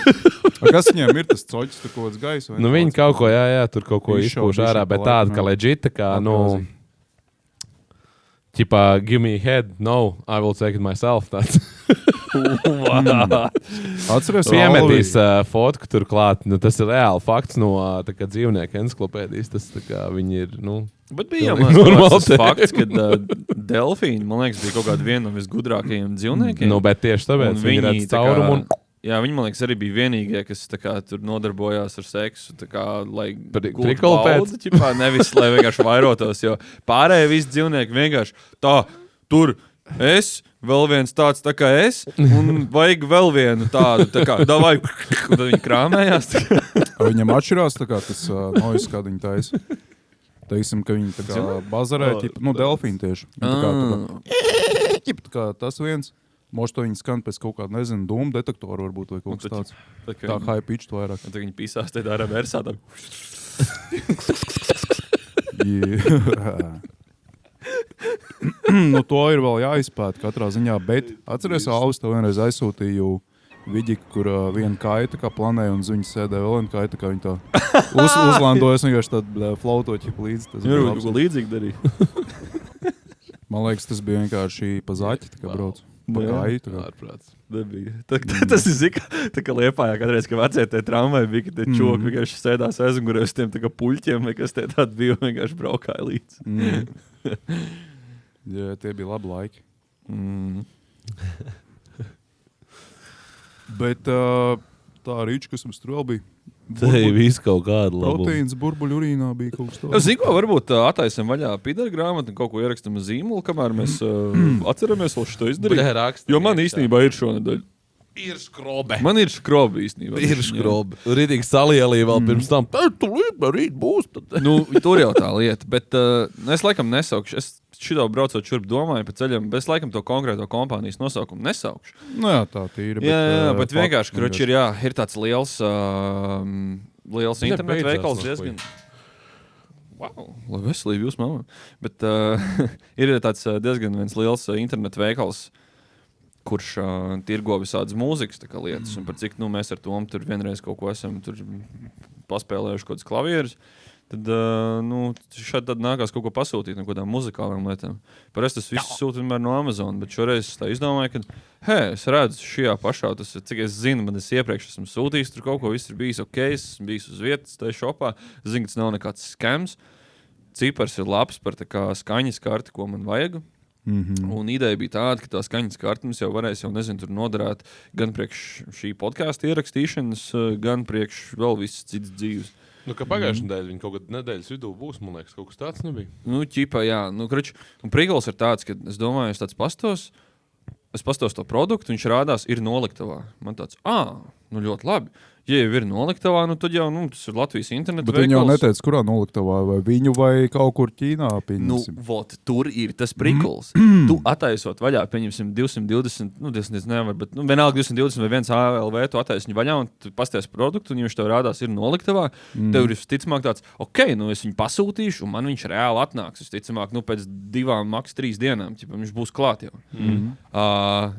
Kas viņiem ir tas coķis, tur kaut kāds gaiss? vai Nu, ne? viņi kaut ko, jā, tur kaut ko Izšauj izpūš ārā, bišķi bet pa tāda, laikam, ka jā. legit, tā kā, Apgāzi. ķipā, give me head, no, I will take it myself, tāds. Atceries, Piemetīs fotku tur klāt, tas ir reāli fakts no tā kā dzīvnieku encyklopēdijas, tas tā kā viņi ir, Bet bija jau Normāli tas tēma. fakts, ka delfīni, man liekas, bija kaut kāda viena no visgudrākajiem dzīvniekiem. Nu, bet tieši tāpēc Un viņi redz tā kā- caurumu un... Jā, viņi, man liekas, arī bija vienīgie, kas tā kā, tur nodarbojās ar seksu. Tā kā, lai gūtu trikolu pēc? baudu, ķipā, nevis lai vienkārši vairotos. Jo pārējie visi dzīvnieki vienkārši tā, tur es, vēl viens tāds tā kā es, un vajag vēl vienu tādu, tā kā, davai, un tad viņi krāmējās. tā kā. Viņam atšķirās tā kā tas noise, kādu viņi taisa. Teiksim, ka viņi tā kā bazarē, delfīni tieši. Viņi tā kā, tā kā tas viens. Možda to viņi skan pēc kaut kāda, nezinu, dūmu detektoru varbūt vai kaut kas tāds. Tā Tā high pitch to vairāk. Un tad viņi pisās tādā reversā. Tā. Yeah. Nu, to ir vēl jāizpēta katrā ziņā, bet atceries, Alvis, tev vienreiz aizsūtīju vidiku, kur viena kaita kā planēja, un viņa sēdēja vēl viena kaita, kā viņa tā uzlandojas, vienkārši tāda flautoķi līdzi. Tas bija labs. līdzīgi darīja. Man liekas, tas bija vienkārši pa zaķi, tā kā brauc. Pa Jā. kāju, tā kā. Ārprāts. Tas ir zika, tā kā Liepājā, kādreiz, kad vecie tie tramvai bija, ka tie čoki vienkārši sēdās aizmugurē uz tiem tā kā puļķiem, vai kas tie tādi bija, vienkārši braukāja līdzi. Jā, tie bija labi laiki. Bet tā rīča, kas mums tur vēl bija, Te ir viss kaut kāda laba. proteīns burbuļu urīnā bija kaut kas Es tāds. zinu, ko varbūt attaisam vaļā pīdara grāmatu un kaut ko ierakstam uz zīmolu, kamēr mēs atceramies vēl šo izdarīt. raksta. Jo man īstenībā ir šonadēļ. ir skrobe. Man ir skrobi īstenībā. Ir skrobe. Rītīgi salielīja vēl pirms tam. Tu rīt būs. Tad. Nu, tur jau tā lieta, bet es laikam nesaukšu. Es šito braucot šurp domāju pa ceļam, bet es laikam to konkrēto kompānijas nosaukumu nesaukšu. Nu jā, tā tīra. Jā, bet fakts vienkārši, kroči, ir tāds liels internetu beidzās veikals no diezgan. Wow, lai veselība jūs mamma. Bet ir tāds diezgan viens liels internetu veikals, kurš tirgo visādas mūzikas tā kā lietas. Un par cik mēs ar Tomu tur vienreiz kaut ko esam tur paspēlējuši kaut kādus klavierus. tad šādi tad nākās kaut ko pasūtīt no kādām muzikālām lietām. Parasti tas viss sūta vienmēr no Amazon, bet šoreiz es tā izdomāju, ka, es redzu šajā pašā, tas, cik es zinu, man es iepriekš esmu sūtījis tur kaut ko, viss ir bijis ok, es esmu bijis uz vietas, tajā šopā, es zinu, ka tas nav nekāds skams, cipars ir labs par tā kā skaņas karti, ko man vajag. Un ideja bija tāda, ka tā skaņas karti mums jau varēs, tur noderēt gan priekš šī podkāsta ierakstīšanas, gan priekš vēl visas citas dzīves. Nu, ka pagājušajā nedēļā viņi kaut kādā nedēļas vidū būs, man liekas, kaut kas tāds nebija. Ķipā, jā. Un prigals ir tāds, ka es domāju, es pastos to produktu, viņš rādās ir noliktavā. Man tāds, ļoti labi. Ja jau ir noliktavā, tad jau tas ir Latvijas interneta veikals. Bet viņi jau neteica, kurā noliktavā, vai viņu, vai kaut kur Ķīnā. Tur ir tas prikls. Tu attaisot vaļā, pieņemsim 220, nevar, bet vienalga 220 vai 1 ALV, tu attaisi viņu vaļā un tu pasties produktu, un viņš tev rādās ir noliktavā. Tev ir ticamāk tāds, es viņu pasūtīšu, un man viņš reāli atnāks. Es ticamāk, pēc 2, maks 3 dienām, viņš būs klāt jau.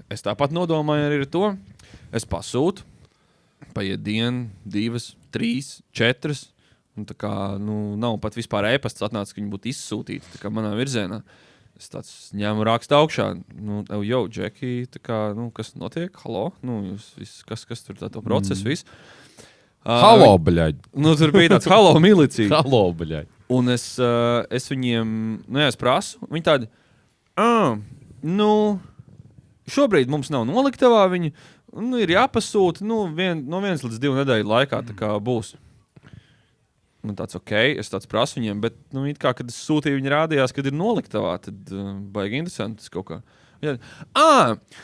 Es tāpat nodomāju arī ar to. Es pasūtu. Paiet 1, 2, 3, 4. Un tā kā, nav pat vispār e-pasts atnācis, ka viņi būtu izsūtīti tā kā manā virzienā. Es tāds ņēmu rakstu augšā. Džeki, tā kā, kas notiek? Halo? Kas tur tā to procesu viss? Halo, bļaļ! Tur bija tāds halo milicija. Halo, bļaļ! Un es viņiem, es prasu. Viņi tādi, šobrīd mums nav noliktavā viņi. Ir jāpasūta, no 1 līdz 2 nedēļu laikā tā kā būs. Man tāds es tāds prasu viņiem, bet, it kā, kad es sūtīju, viņi rādījās, kad ir noliktavā, tad baigi interesanti tas kaut kā.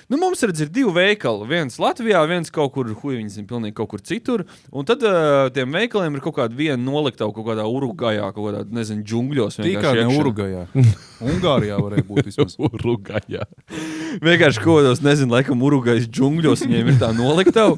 Mums ir 2 veikali. Viens Latvijā, viens kaut kur, viņi zina, pilnīgi kaut kur citur. Un tad tiem veikaliem ir kaut kāda viena noliktava kaut kādā Urugajā, kaut kādā, džungļos. Tikai ne Urugajā. Ungārijā varēja būt vismaz. Urugajā. Vienkārši kaut kādos, laikam Urugajas džungļos viņiem ir tā noliktava.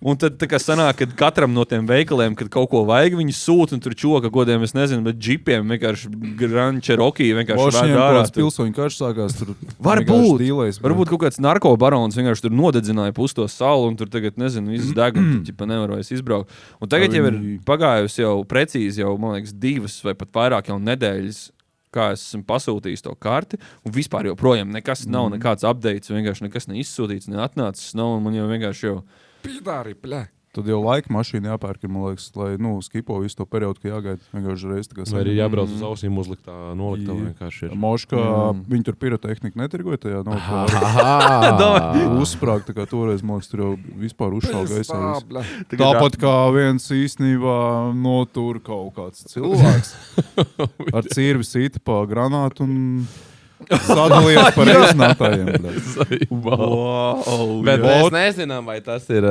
Un tad tā kā sanāk, kad katram no tiem veikaliem, kad kaut ko vajag, viņi sūta un tur čoka godiem, es nezinu, bet džipiem vienkārši Grand Cherokee vienkārši vēd ārā. Pilsoņu karš sākās tur. Varbūt kaut kāds narkobarons vienkārši tur nodedzināja pusto salu un tur tagad, viss deg un tur nevar vairs izbraukt. Un tagad jau ir pagājusi jau precīzi jau, man liekas, 2 vai pat vairāk jau nedēļas, kā es esmu pasūtījis to karti, un vispār joprojām nekas nav, nekāds updates, vienkārši nekas neizsūtīts, neatnācis nav, un man jau vienkārši jau Pīdāri, bļē. Tad jau laika mašīna jāpērk, man liekas, lai, skipo visu to periodu, ka jāgaida vienkārši reiz. Vai arī jābrauc uz ausīm uzlikt tā noliktava vienkārši ir. Moškā, viņi tur pirotehniku netirgoja tajā uzsprāg, tā kā toreiz, man liekas, tur jau vispār uzšāv gaisā. Tāpat kā viens īstenībā notur kaut kāds cilvēks ar cirvi sīti pa granātu un sadalījās par iznātājiem. Bet mēs nezinām, vai tas ir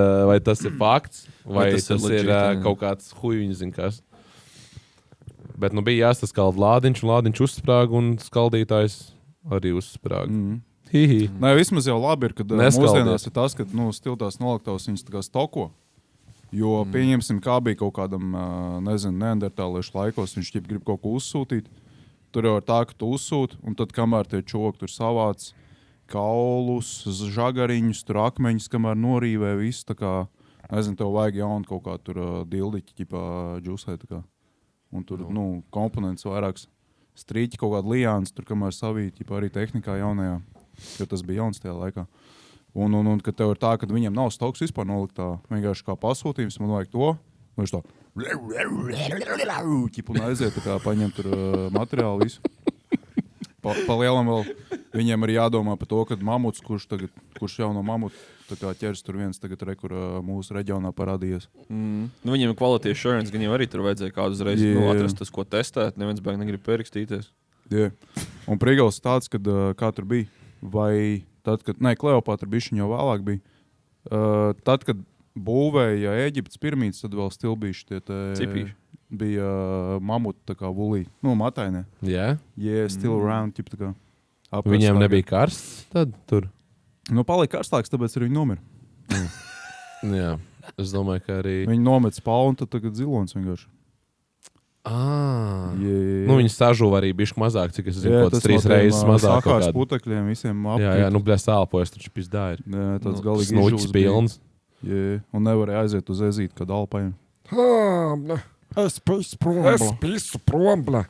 fakts, vai tas ir kaut kāds huiņš, zin kas. Bet bija jāsaskalda lādiņš, un lādiņš uzsprāga, un skaldītājs arī uzsprāga. Nē, vismaz jau labi ir, kad mūsdienās ir tas, ka stiltās noliktavas viņas tā kā stoko. Jo pieņemsim, kā bija kaut kādam, neandertāliešu laikos, viņš grib kaut ko uzsūtīt. Tur jau ir tā, ka tu uzsūti, un tad, kamēr tie čoki tur savāc kaulus, žagariņus, tur akmeņus, kamēr norīvē visu, tā kā, tev vajag jaunu kaut kā tur dildiķi, ķipā džusē, tā kā. Un tur, komponents vairāks strīķi, kaut kāda lijāns, tur, kamēr savīt, ķipā arī tehnikā jaunajā, jo tas bija jauns tajā laikā. Un kad tev ir tā, ka viņiem nav stoks vispār noliktā, vienkārši kā pasūtījums, man vajag to, viņš tā ķipu un aiziet, tā kā paņem tur materiālu visu. Pa lielam vēl viņiem ir jādomā par to, ka mamuts, kurš jau no mamuta tā kā ķers tur viens tagad kur mūsu reģionā parādījies. Viņiem ir quality assurance, gan jau arī tur vajadzēja kādu uzreiz atrast tas, ko testēt, neviens bēg negrib pierakstīties. Un prigals tāds, kad kā tur bija, vai tad, kad, Kleopatra bišķiņ jau vēlāk bija, tad, kad būvēja Ēģiptes piramīdas, tad vēl stilbīši tie cipīši. Bija mamuta tā kā vulī. Matainē. Jā? Yeah, still around, ķip tā kā. Viņiem nebija karsts tad tur? Palika karstāks, tāpēc arī viņi nomira. Jā, es domāju, ka arī... Viņi nomet spālu un tad tagad zilons vienkārši. Viņi sažuva arī bišķi mazāk, cik es zinu, kaut 3 reizes mazāk. Sahāras putekļiem visiem apkrīt. Jā, bļā sāpojas, taču pizdā ir. Jā, tāds galīgi snuķis pilns. Un nevarēja aiziet uz ezīti, kad alpajiem. Es pisu prom, bļa.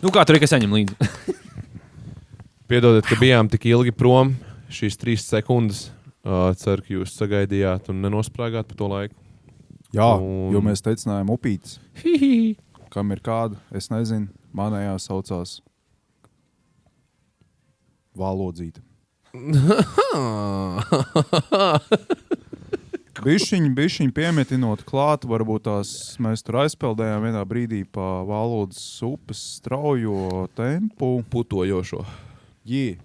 Nu, kā tur ir, kas saņem līdzi? Piedodiet, ka bijām tik ilgi prom šīs 3 sekundes. Ceru, ka jūs sagaidījāt un nenosprāgāt pa to laiku. Jā, Un- jo mēs teicinājām upītes. Kam ir kāda, es nezinu. Manējā saucās Valodzīte. Bišķiņ piemetinot klāt, varbūt tās mēs tur aizpeldējām vienā brīdī pa Valodas upes straujo tempu. Putojošo. Jī,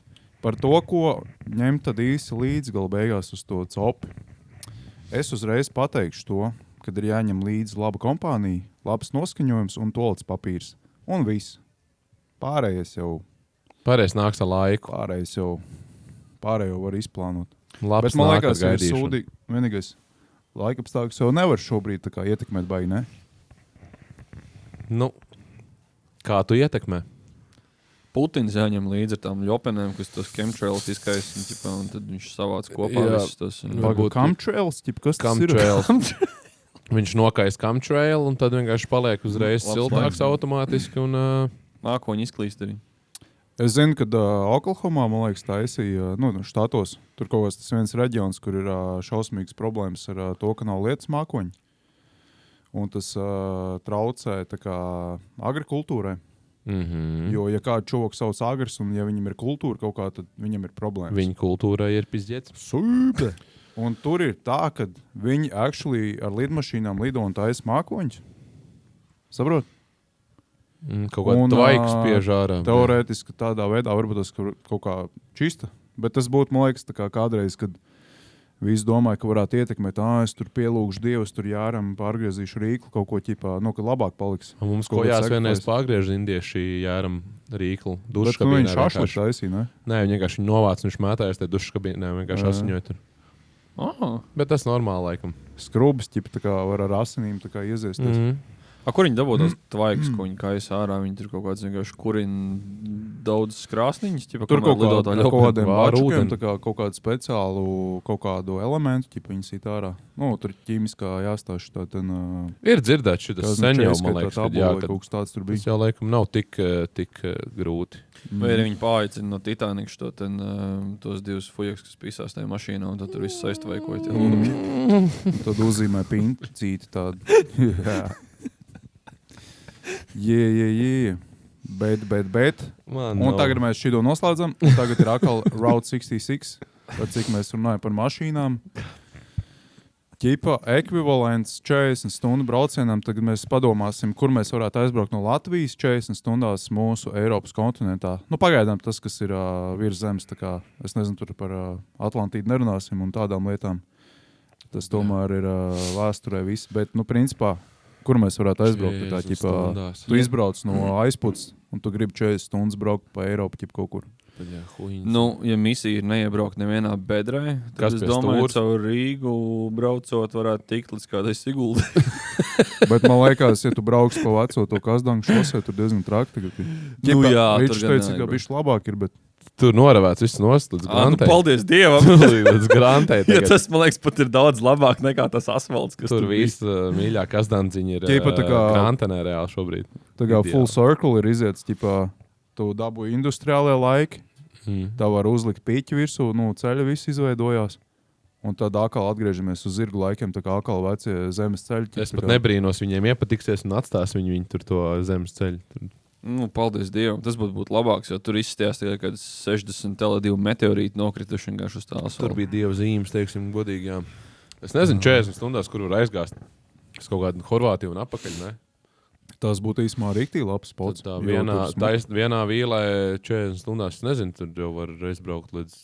par to, ko ņemt tad īsi līdzi gala beigās uz to copi. Es uzreiz pateikšu to, kad ir jāņem līdzi laba kompānija, labs noskaņojums un toalets papīrs. Un viss. Pārējais jau Pārējais nāks ar laiku. pārējo var izplānot. Labs Bet man nāk ar liekas, ka ir gaidīšanu. sūdi. Vienīgais laikapstākļus jau nevar šobrīd tā kā ietekmēt baigi, ne? Nu, kā tu ietekmē? Putins jāņem līdzi ar tām ļopenēm, kas tos chemtrails izkaisina, un tad viņš savāc kopā Jā. visus tos. Varbūt- Kamtrails, kas tas ir? Camtrails. Viņš nokais camtrail un tad vienkārši paliek uzreiz Labs siltāks laiks. automātiski. Un, Mākoņi izklīst arī. Es zinu, ka Oklahomā, man liekas, taisīja, štatos, tur kaut kāds tas viens reģions, kur ir šausmīgas problēmas ar to, ka nav lietas mākoņi. Un tas traucē tā kā agrikultūrai. Jo, ja kāds čoks savus agrs, un ja viņam ir kultūra kaut kā, tad viņam ir problēmas. viņa kultūrai ir pizdiets. Super! Un tur ir tā, ka viņi actually ar lidmašīnām lido un taisa mākoņus. Saprot? Kaut kā tvaiks spiež ārā. Teorētiski tādā veidā varbūt tas kaut kā čista. Bet tas būtu, man liekas, tā kā kādreiz, kad visi domāja, ka varētu ietekmēt, es tur pielūgšu Dievus, tur jāram pārgriezīšu rīklu, kaut ko ķipā, ka labāk paliks. Un mums Kaut kojās kāds vienreiz sacrifice. pārgriež indieši jāram rīklu. Bet Duškabīnē viņš šašlik vienkārši. taisīja, ne? Nē, viņi vienkārši novāc, viņš mētājas tajā duškabīnē, vienkārši Jā. asiņoja tur. Oh. Bet tas normāli, laikam. Skrubis, ķipa, tā kā var ar asinīm tā kā ieziesties. A, kur viņi dabū tās tvaikas, ko viņi kaisa ārā? Viņi tur kaut kāds vienkārši kurina daudz krāsniņas. Tur kaut kādiem Vāra bačukiem, ūdeni. tā kā kaut kādu speciālu, kaut kādu elementu, ķipa viņi sīt ārā. Tur ķīmiskā jāstāš tā, ten... Ir dzirdēts šis sen jau, man liekas, ka ka kaut kas tāds tur tas bija. jau laikam nav tik grūti. Vai arī viņi pāicina no Titanikas tos divus fujaks, kas pisās tajā mašīnā, un tad tur viss aiztvaikoja. Tad uzzīmē pincīti tādu. Jē. Bet. Man Un nav. tagad mēs šito noslēdzam. Un tagad ir atkal Route 66. Par cik mēs runājam par mašīnām. Ķipa ekvivalents 40 stundu braucienam. Tagad mēs padomāsim, kur mēs varētu aizbraukt no Latvijas 40 stundās mūsu Eiropas kontinentā. Pagaidām tas, kas ir virs zemes. Tā kā, es nezinu, tur par Atlantīdu nerunāsim un tādām lietām. Tas tomēr ir vēsturē viss. Bet, principā, kur mēs varētu aizbraukt? Tā, 40 ķipa, stundās. tu izbrauc no aizputs un tu gribi 40 stundas braukt pa Eiropu ķipa kaut kur. Jā, huīns. Nu, ja misija ir neiebraukt nevienā bedrē, tad Kas es pie domāju, stūra? ka caur Rīgu braucot varētu tikt līdz kādai Siguldai. Bet man liekas, ja tu brauks pa veco to Kazdangu šosei, tur diezgan traki tagad ir. Nu jā, tur Ričs gan teica, ka nevar. bišķi labāk ir, bet Tur noravēts viss nost līdz Nu, grantei. paldies Dievam! Līdz grantei. Ja tagad. tas, man liekas, pat ir daudz labāk nekā tas asfalts, kas Tur bija. viss mīļā kazdanciņa ir Ķipa tā kā- grantenē reāli šobrīd. tā kā Ideāli. full circle ir iziets, ķipā, tu dabūji industriālajā laiki, tā var uzlikt pīķi virsū, ceļa viss izveidojās. Un tad atkal atgriežamies uz zirgu laikiem, tā kā atkal vecie zemes ceļi. Es pat nebrīnos, viņiem iepatiksies un atstās viņu tur to zemes ceļu. Tur. Nu, paldies Dievam. Tas būtu labāks, jo tur izstījās tikai kāds 60 Tele2 meteorīti nokrituši vienkārši uz tā Tur asfalta. bija dieva zīmes, teiksim, godīgi. Jā. Es nezinu, 40 stundās, kur var aizgāzt. Es kaut kādu Horvātiju un apakaļ, ne? Tas būtu īsumā rīktīgi labs spots. Tā jo tur vienā vīlē 40 stundās, es nezinu, tur jau var aizbraukt līdz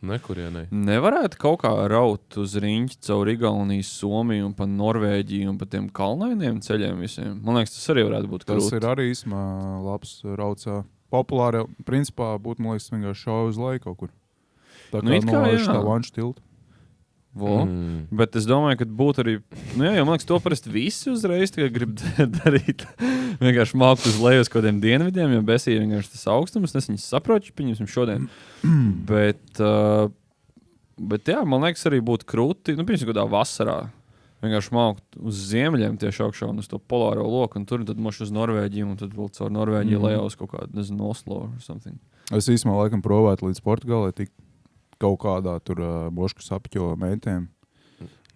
nekurienei. Nevarētu kaut kā raut uz riņķi caur Igauniju, Somiju un pa Norvēģiju un pa tiem kalnainiem ceļiem visiem. Man liekas, tas arī varētu būt Tas krūti. ir arī īsumā labs raucā. Populāri, principā, būtu, man liekas, vienkārši šauja uz laiku kaut kur. Tā Nu, kā it kā, jā. tā vanšu tilta. Vo. Bet es domāju, ka būtu arī. Nu, jā, man liekas, to parasti visi uzreiz grib darīt. Vienkārši mākt uz leju uz kaut kādiem dienvidiem, jo besīja vienkārši tas augstums. Es viņus saprotu, pieņemsim šodien. Bet Bet jā, man liekas, arī būtu krūti, piemēram, kādā vasarā. Vienkārši mākt uz ziemeļiem tieši augšā un uz to polāro loku, un tur tad moši uz Norvēģiju, un tad vēl caur Norvēģiju lejā uz kaut kādu, nezinu, Oslo or something. Es īstenībā laikam provētu līdz Portugālē tik kaut kādā tur bošku sapķo mētēm,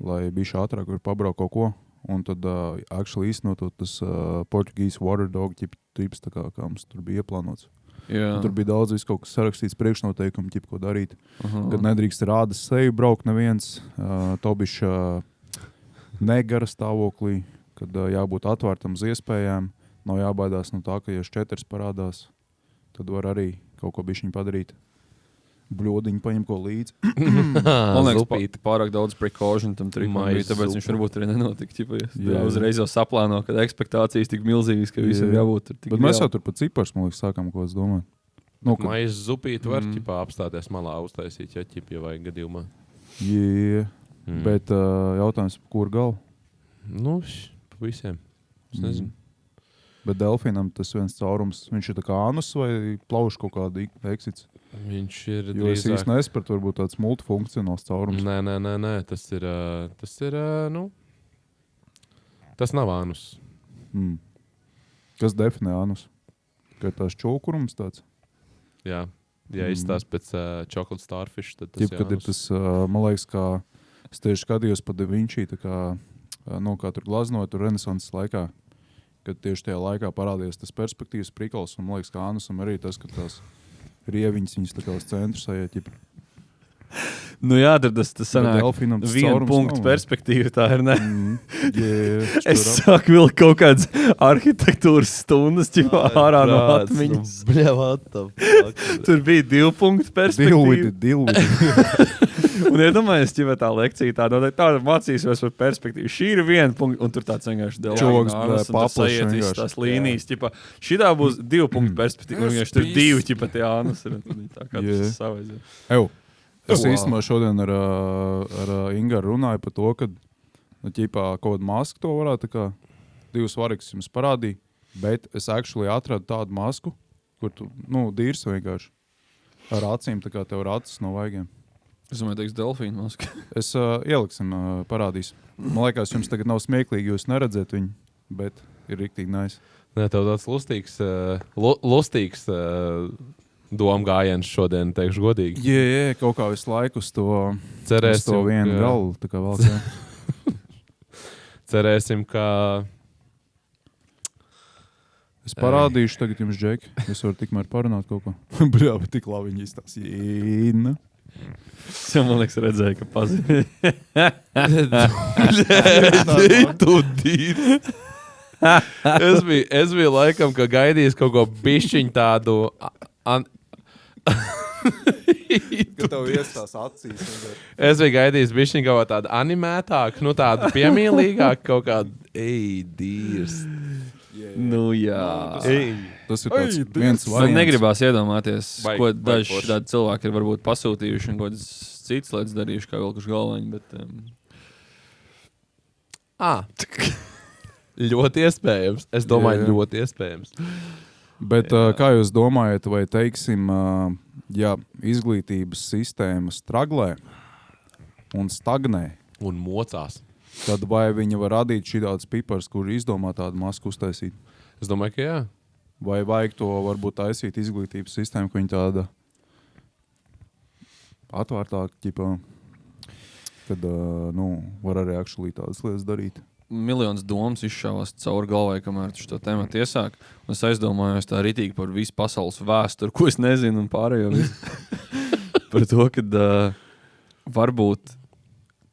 lai bišķi ātrāk var pabraukt kaut ko. Un tad actually īstenot tas Portuguese water dog tips, tā kā mums tur bija ieplānots. Jā. Tur bija daudz visu kaut kas sarakstīts priekšnoteikumi, ko darīt. Kad nedrīkst rādas seju braukt neviens, to bišķi negara stāvoklī, kad jābūt atvērtam uz iespējām, nav jābaidās no tā, ka ja šķeters parādās, tad var arī kaut ko bišķiņu padarīt. Bļodiņu paņem ko līdzi. Man liekas, pārāk daudz precaution tam trikam bija, tāpēc viņš varbūt arī nenotika. Jā, uzreiz jau saplāno, kad ekspektācijas tik milzīgas, ka visam jābūt tur tik Bet mēs jau tur pat cipars, man liekas, sākam, ko es domāju. Maiz zupīt var apstāties malā uztaisīt, ja vajag gadījumā. Jā, bet jautājums, kur gal? Nu, visiem. Es nezinu. Bet delfīnam tas viens caurums, viņš ir tā kā anus vai plauš kaut kādu eksits? Viņš ir jo es īsti nesapratu, varbūt tāds multifunkcionāls caurums. Nē, tas ir, tas nav anus. Kas definē anus? Ka tās čaukurums tāds? Jā, ja izstās pēc chocolate starfish, tad tas kad ir tas, man liekas, kā es tieši skatījos pa Da Vinci, tā kā, kā tur glaznoja tur renesanses laikā, kad tieši tajā laikā parādījās tas perspektīvas prikals, un man liekas, ka anusam arī tas, ka tās rieviņas viņas tā kā uz centru sajiet. Nu jā, tad tas sanāk vienu punktu perspektīvu, tā ir, ne? Es sāku vilkt kaut kādas arhitektūras stundas, ārā no atmiņas. Tur bija 2 punktu perspektīva. Deal with it. Un iedomājies, tā lekcija tāda mācīsies par perspektīvu. Šī ir 1 punktu, un tur tāds vienkārši čoks, sajiet visas tās līnijas. Šitā būs 2 punktu perspektīva, un vienkārši tur 2 tie ānus ir. Tā kā tas savaizies. Es īstenībā šodien ar Ingaru runāju par to, ka kaut kādu masku to varētu tā kā 2 svarīgus jums parādīja, bet es actually atradu tādu masku, kur tu, dīrs vienkārši ar acīm, tā kā tev ar acis no vaigiem. Es domāju, teiks delfīnu masku. Es ieliksim, parādīs. Man liekas, jums tagad nav smieklīgi, jūs neredzēt viņu, bet ir riktīgi nice. Nē, tev tāds lustīgs doma gājiens šodien, teikšu godīgi. Jā, kaut kā visu laiku uz to vienu galu, tā kā vēl Cerēsim, ka... Es parādīšu tagad jums, Džeki. Es varu tikmēr parunāt kaut ko. Bļā, bet tik labi viņi izstās. Jīna. Es jau, man liekas, redzēju, ka pazīju. Tu dīri. Es biju laikam, ka gaidījis kaut ko bišķiņ tādu... Ka tev iestās acīs. Es biju gaidījis bišķiņ kaut tādu animētāku, tādu piemīlīgāku, kaut kādu, dīrs. Nu jā. Tas ir tāds viens variants. Man negribās iedomāties, ko daži tādi cilvēki ir varbūt pasūtījuši un ko citas lietas darījuši, kā vilkuši galvaņi, bet... Ļoti iespējams. Es domāju, ļoti iespējams. Bet kā jūs domājat, vai teiksim, ja izglītības sistēma straglē un stagnē, un mocās, tad vai viņi var radīt šitādus pipars, kur izdomā tādu masku uztaisīt? Es domāju, ka jā. Vai vajag to varbūt taisīt izglītības sistēmu, ka viņi tāda atvērtāk, kad var arī actually tādas lietas darīt? Miljonus domas izšāvās cauri galvai, kamēr tu šo tēmatu iesāk. Un es aizdomājos tā ritīgi par visu pasaules vēsturi, ko es nezinu un pārējo visu. Par to, kad varbūt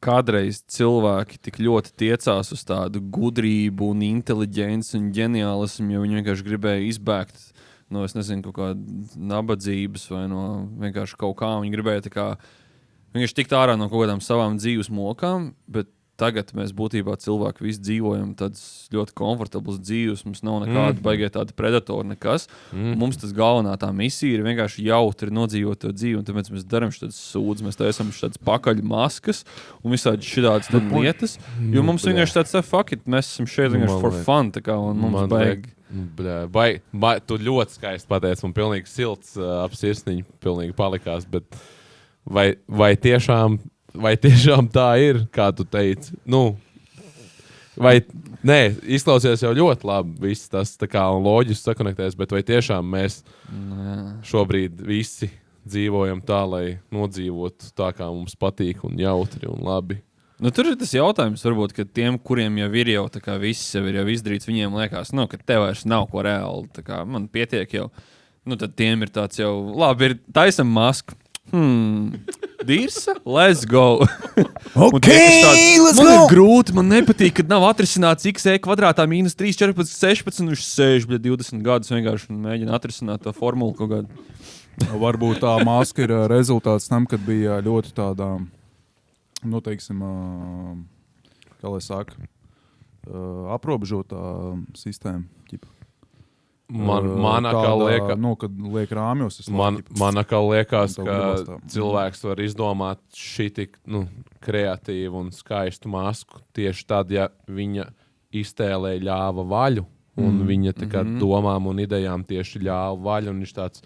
kādreiz cilvēki tik ļoti tiecās uz tādu gudrību un inteliģenci un ģeniālismu, jo viņi vienkārši gribēja izbēgt no, es nezinu, kaut kāda nabadzības vai no vienkārši kaut kā. Viņi gribēja tā kā vienkārši tikt ārā no kaut kādām savām dzīves mokām, bet tagad mēs būtībā cilvēki visi dzīvojam tādas ļoti komfortablas dzīves, mums nav nekāda baigie tāda predatora nekas. Mums tas galvenā tā misija ir vienkārši jautri nodzīvot to dzīvi, un tāpēc mēs darām šādas sūdzes, mēs taisam šādas pakaļ maskas un visādi šādas lietas, jo mums vienkārši tāds, fuck it, mēs esam šeit vienkārši for fun, tā kā, un mums baigi. Tu ļoti skaisti pateici, un pilnīgi silts ap sirsniņu pilnīgi palikās, bet vai tiešām tā ir, kā tu teici? Nu, vai, nē, izklausies jau ļoti labi viss tas tā kā un loģiski sakonektēs, bet vai tiešām mēs šobrīd visi dzīvojam tā, lai nodzīvotu tā, kā mums patīk un jautri un labi? Nu, tur ir tas jautājums, varbūt, ka tiem, kuriem jau ir jau tā kā viss jau ir jau izdarīts, viņiem liekas, nu, ka tev vairs nav ko reāli, tā kā man pietiek jau, nu, tad tiem ir tāds jau, labi, ir taisam masku, Dirsa, let's go. Let's man go! ir grūti, man nepatīk, kad nav atrisināts xe kvadrātā -3, 14, 16, un viņš sēž, 20 gadus vienkārši un mēģina atrisināt to formulu kaut kādu. Varbūt tā maska ir rezultāts tam, kad bija ļoti tādā, nu, teiksim, kā lai saka, aprobežotā sistēma. Ķipa. Man liekas, nu, kad liek rāmjos. man liekas, Man ka gribas tā. cilvēks var izdomāt šī tik kreatīvu un skaistu masku tieši tad, ja viņa iztēlē ļāva vaļu, un viņa tā kā domām un idejām tieši ļāva vaļu, un viņš tāds,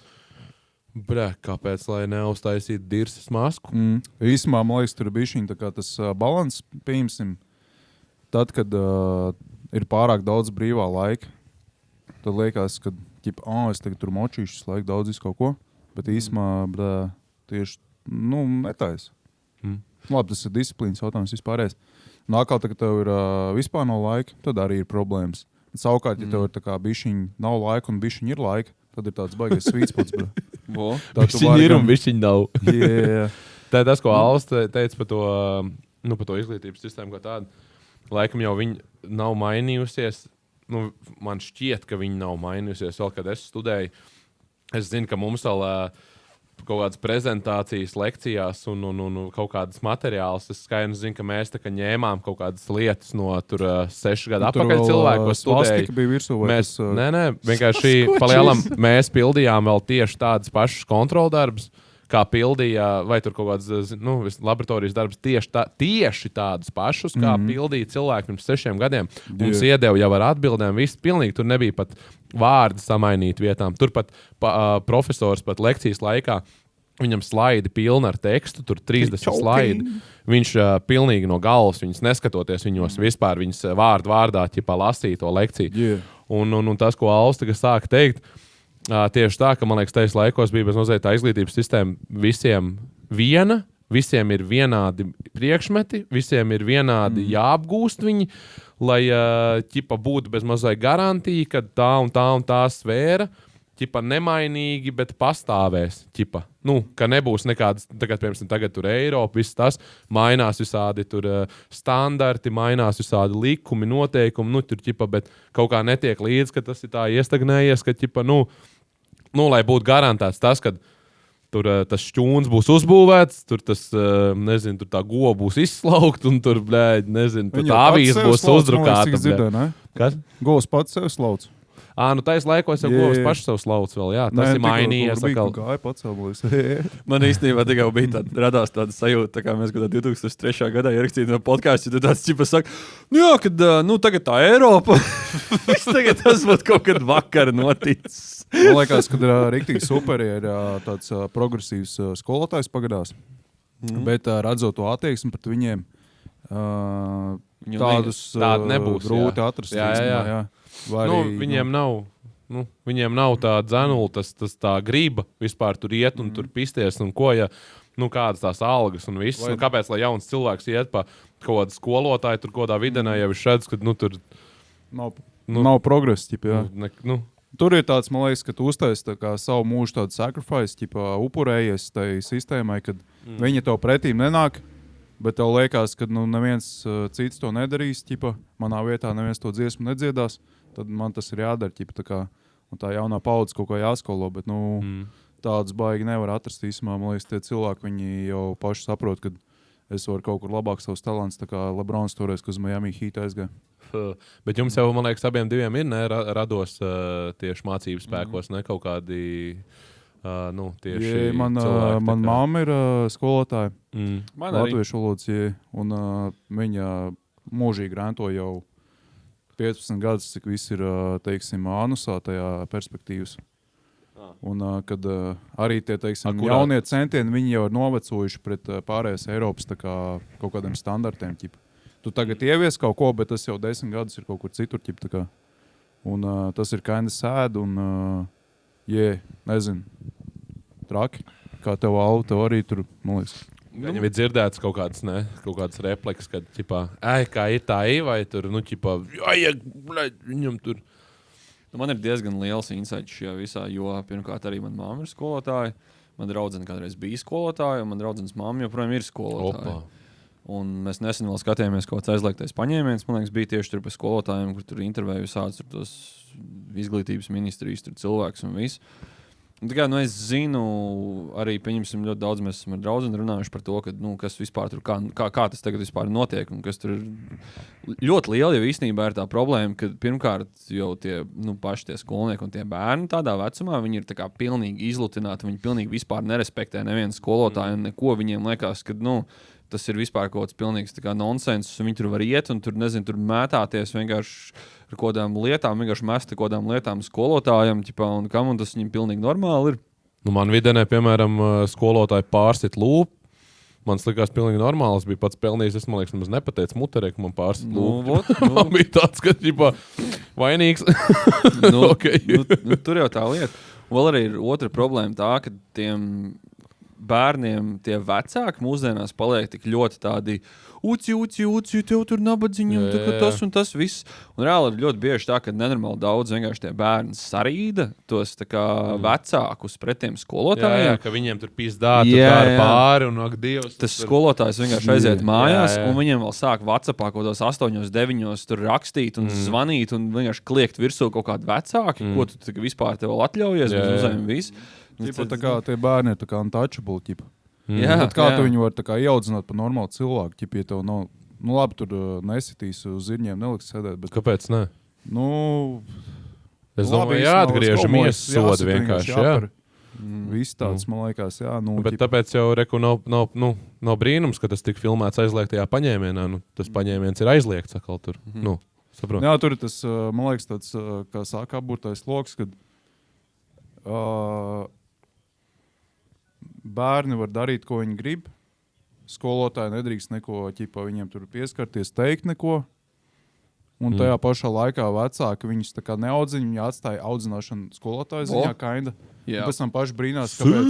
kāpēc lai neuztaisītu Dirsas masku? Īsumā, man liekas, tur ir bišķiņ tā kā tas balans, pieņemsim, tad, kad ir pārāk daudz brīvā laika, tad liekas, ka, es tagad tur močīšu laiku daudz kaut ko, bet īsumā, tieši, nu, netais. Labi, tas ir disciplīnas jautājums vispārējais. Nākal, kad tev ir vispār nav laika, tad arī ir problēmas. Savukārt, ja tev ir tā kā bišķiņ nav laika un bišķiņ ir laika, tad ir tāds baigais svītspots, Bišķiņ ir un bišķiņ nav. Yeah. Tā ir tas, ko Alsts teica par to izglītības sistēmu kā tādu. Laikam jau viņa nav mainījusies. Nu, man šķiet, ka viņa nav mainījusies. Vēl, kad es studēju, es zinu, ka mums vēl kaut kādas prezentācijas lekcijās un kaut kādas materiālus. Es skaidri zinu, ka mēs tā kā ņēmām kaut kādas lietas no 6 gadu atpakaļ cilvēku, ko studēja. Bija virsū, Mēs, nē, vienkārši palielam mēs pildījām vēl tieši tādas pašas kontroldarbus, kā pildīja, vai tur kaut kāds laboratorijas darbs tieši tādus pašus, kā pildīja cilvēki pirms 6 gadiem. Mums iedeva jau ar atbildēm, viss pilnīgi, tur nebija pat vārdi samainīt vietām. Tur pat profesors pat lekcijas laikā, viņam slaidi pilni ar tekstu, tur 30 slaidi. Viņš pilnīgi no galvas, viņas neskatoties viņos vispār, viņas vārdā ķipā lasīja to lekciju. Yeah. Un tas, ko Alsts tagad sāka teikt, tieši tā, ka, man liekas, tajos laikos bija bezmazliet tā izglītības sistēma visiem viena, visiem ir vienādi priekšmeti, visiem ir vienādi jāapgūst viņi, lai ķipa būtu bezmazliet garantija, ka tā un tā sfēra ķipa nemainīgi, bet pastāvēs. Ķipa. Nu, ka nebūs nekādas, tagad tur Eiropa, viss tas mainās visādi tur standarti, mainās visādi likumi, noteikumi, nu, tur ķipa, bet kaut kā netiek līdz, ka tas ir tā iestagnējies, ka ķipa, nu, lai būtu garantēts tas, ka tur tas šķūns būs uzbūvēts, tur tas, nezinu, tur tā goba būs izslaukt, un tur, tur tā avīze būs uzdrukāta. Kas? Govs pats sev slauc. Nu tais laikos jau govs paši savu slauc vēl, jā. Tas ir mainījies. Gāja pacēlīs. Man īstenībā tikai bija radās tāda sajūta, tā kā mēs 2003. Gadā ierakstījām no podcastu, tad tāds čipa saka, kad, tagad tā Eiropa, tagad tas būtu kaut kad vakar noticis. Man liekas, kad riktīgi superi ir tāds progresīvs skolotājs pagadās, bet redzot to attieksmi pret viņiem, tādus nebūs, grūti atrast. Jā. Arī, viņiem nav tā dzenula, tas tā griba vispār tur iet un tur pisties un ko, ja kādas tās algas un viss. Kāpēc, lai jauns cilvēks iet pa kaut kādu skolotāju, tur kaut kādā videnē jau ir šāds, ka tur nav progresa, jā. Tur ir tāds, man liekas, ka tu uztais savu mūžu tādu sacrifice, upurējies tai sistēmai, kad viņa tev pretīm nenāk, bet tev liekas, ka neviens cits to nedarīs, manā vietā neviens to dziesmu nedziedās, tad man tas ir jādara, un tā jaunā paudze kaut ko jāskolo, bet tādus baigi nevar atrast īsumā. Man liekas, tie cilvēki, viņi jau paši saprot, ka es varu kaut kur labāk savus talants, tā kā Lebrons toreiz, kas uz Miami Heat aizgāja. Bet jums jau, man liekas, abiem diviem ir rados tieši mācības spēkos, ne kaut kādi... tieši man mamma ir skolotāja latviešu valodas, un viņa mūžīgi rēnto jau 15 gadus, cik viss ir, teiksim, anusā tajā perspektīvas. Un kad arī tie, teiksim, Kurā? jaunie centieni, viņi jau ir novecojuši pret pārējais Eiropas tā kā, kaut kādiem standartiem. Ķip. Tu tagad ievies kaut ko, bet tas jau 10 gadus ir kaut kur citur. Ķip, tā kā. Un tas ir kinda sad un, nezinu, traki. Kā tev auto, tev arī tur, man liekas. Viņam ir dzirdēts kaut kādas replikas, kad, ķipā, kā ir tā, vai tur, ķipā, viņam tur. Man ir diezgan liels insights šajā visā, jo pirmkārt arī mana mamma ir skolotāja. Man draudzene kādreiz bija skolotāja, un man draudzenes mamma joprojām ir skolotāja. Opa. Un mēs nesen vēl skatījāmies, kaut kāds aizliegtais paņēmiens. Man liekas, bija tieši tur pie skolotājiem, kur tur intervēju sāc tur tos izglītības ministrijas cilvēks un viss. Tikai, es zinu, arī pieņemsim ļoti daudz, mēs esam ar draudzeni runājuši par to, ka, kas vispār tur, kā tas tagad vispār notiek, un kas tur ir ļoti liela jau īstenībā ir tā problēma, ka pirmkārt jau tie, paši tie skolnieki un tie bērni tādā vecumā, viņi ir tā kā pilnīgi izlutināti, viņi pilnīgi vispār nerespektē nevienu skolotāju, un neko viņiem liekas, ka, tas ir vispār kaut kāds pilnīgs nonsens, un viņi tur var iet un tur, nezinu, tur mētāties vienkārši ar kodām lietām, vienkārši mesti kodām lietām skolotājiem, ķipā, un kam, un tas viņiem pilnīgi normāli ir. Man vidienē, piemēram, skolotāji pārsit lūpu. Man likās pilnīgi normāli, es biju pats pelnījis, es, man liekas, nemaz nepateicu muterē, ka man pārsit lūpu. Man bija tāds, ka, ģipā, vainīgs. Okay. Tur jau tā lieta. Un vēl arī ir otra problēma tā, ka tiem bērniem tie vecāki mūsdienās paliek tik ļoti tādi uci, tev tur nabadziņam, tas un tas viss. Un reāli ir ļoti bieži tā, ka nenormāli daudz vienkārši tie bērni sarīda tos tā kā vecākus pret tiem skolotājiem. Jā, ka viņiem tur pizdā, tur dara pāri un ak Dievs. Tas skolotājs vienkārši aiziet mājās un viņiem vēl sāk WhatsAppā kaut kādos 8, 9 tur rakstīt un zvanīt un vienkārši kliegt virsū kaut kādi vecāki, ko tu vispār tev vēl atļaujies un uzējumi visu. Tipa, tā kā tie bērni ir tā kā untouchable, ķipa. Jā, tad kā tu viņu var tā kā ieaudzināt par normālu cilvēku, ķipa, ja tev nav, labi, tur nesitīs uz zirņiem, neliks sēdēt, bet... Kāpēc ne? Es labi, domāju, jāatgriež miessoda vienkārši, jā. Viss tāds, man liekas, jā. Bet tāpēc jau, reku, nav brīnums, ka tas tik filmēts aizliegtajā paņēmienā, tas paņēmiens ir aizliegts atkal tur, saprot. Jā, tur ir tas, man liekas, tāds, kā sāk apburtais loks, kad bērni var darīt, ko viņi grib. Skolotāji nedrīkst neko, ķipa, viņiem tur pieskarties, teikt neko. Un tajā pašā laikā vecāki viņus tā kā neaudzina, viņi atstāja audzināšanu skolotāju ziņā, kinda. Pēc tam paši brīnās, kāpēc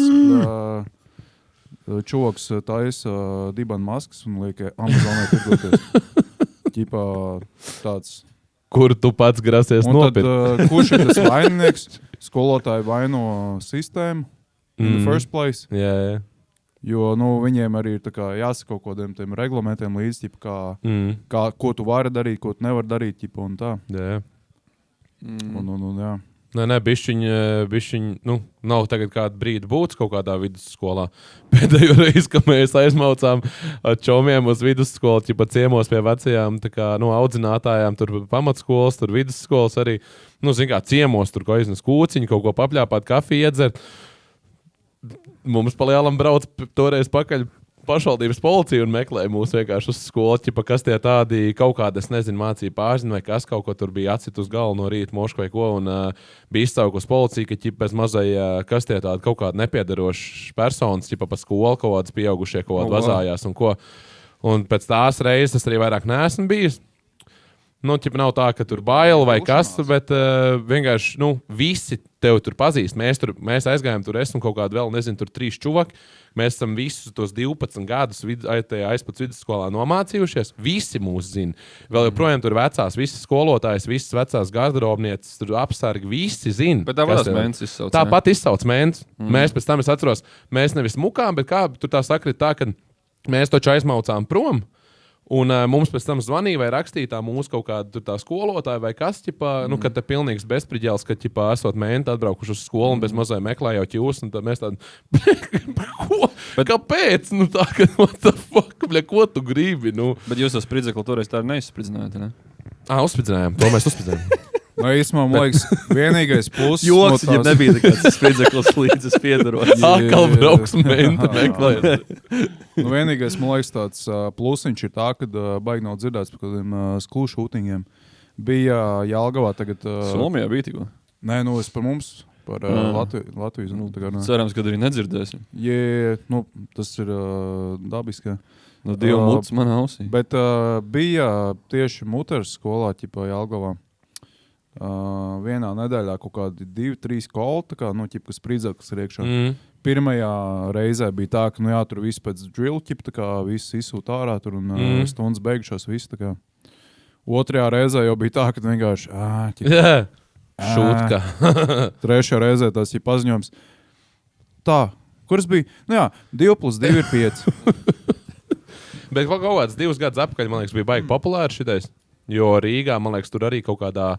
čoks taisa dibana maskas un liek Amazonē tirgoties. Ķipa tāds. Kur tu pats grasies nopirkt? Tad, kurš ir tas vaininieks? Skolotāji vaino sistēmu. In the first place. Jā. Jo viņiem arī ir jāsaka kaut kādiem tiem reglamentiem līdz, kā, ko tu vari darīt, ko tu nevari darīt. Un tā. Jā. Jā. Nē, bišķiņ, nav tagad kādu brīdi būts kaut kādā vidusskolā. Pēdējo reizi, kad mēs aizmaucām čomiem uz vidusskolu, ciemos pie vecajām audzinātājām, tur pamatskolas, tur vidusskolas arī, ciemos tur ko iznes kūciņu, kaut ko papļāpāt, kafiju iedzert. Mums palielam brauc toreiz pakaļ pašvaldības policija un meklēja mūs vienkārši uz skolu, kas tie tādi kaut kādas, mācīja pārzina vai kas kaut ko tur bija atcit uz galvu no rīta mošku vai ko un bija izcaukus policija, ka pēc mazai, kas tie tādi kaut kādi nepiedarošas personas, pa skolu kaut kādas pieaugušie kaut kādi vazājās un ko. Un pēc tās reizes es arī vairāk neesmu bijis. Nav tā, ka tur baila vai kas, bet vienkārši, visi tevi tur pazīst. Mēs aizgājām tur, esmu kaut kādu vēl, tur 3 čuvaki. Mēs esam visus tos 12 gadus aizpats vidusskolā nomācījušies. Visi mūs zina. Vēl joprojām tur vecās, visas skolotājas, visas vecās garderobnieces, tur apsargi, visi zina. Bet tāpat mēnesis izsauc. Tāpat izsauc mēnesis. Mēs pēc tam, es atceros, mēs nevis mukām, bet kā tur tā sakrit tā, ka mēs taču aizmaucām prom. Un mums pēc tam zvanīja vai rakstīja mūsu kaut kāda tā skolotāja vai kas, kad te pilnīgs bezpriģēls, ka, esot menti atbraukuši uz skolu un bez mazai meklējot jūs, un tad mēs tādi, ko? Kāpēc? Tā, ka, what the fuck, ko tu gribi? Bet jūs to spridzekli toreiz tā neizspridzinājāt, ne? Uzspridzinājām, to mēs uzspridzinājām. Īsumā, man liekas, vienīgais pluss. Joks, ja nebija nekāds spridzeklis līdz es piedarot. Atkal brauks menti meklēt. Vienīgais, man liekas, tāds plusiņš ir tā, kad baigi nav dzirdēts par kādiem skolu šūtingiem. Bija Jelgavā tagad... Somijā bija tikko? Nē, es par mums par Latvijas. Cerams, ka arī nedzirdēsim. Nu, tas ir dabiski. No Dieva mutes manā ausī. Bet bija tieši Muteres skolā, ķipā Jelgavā. Vienā nedēļā kaut kādi 2-3 koli, kas sprīdzēkas ir iekšā. Pirmajā reizē bija tā, ka tur viss pēc drill ķipa, viss izsūt ārā tur un stundas beigušās viss. Otrajā reizē jau bija tā, ka vienkārši šūtka. Trešajā reizē tas ir paziņojums. Tā, kuras bija? 2 + 2 ir 5. Bet kaut kāds 2 gadus atpakaļ, man liekas, bija baigi populāri šitais. Jo Rīgā, man liekas, tur arī kaut kādā,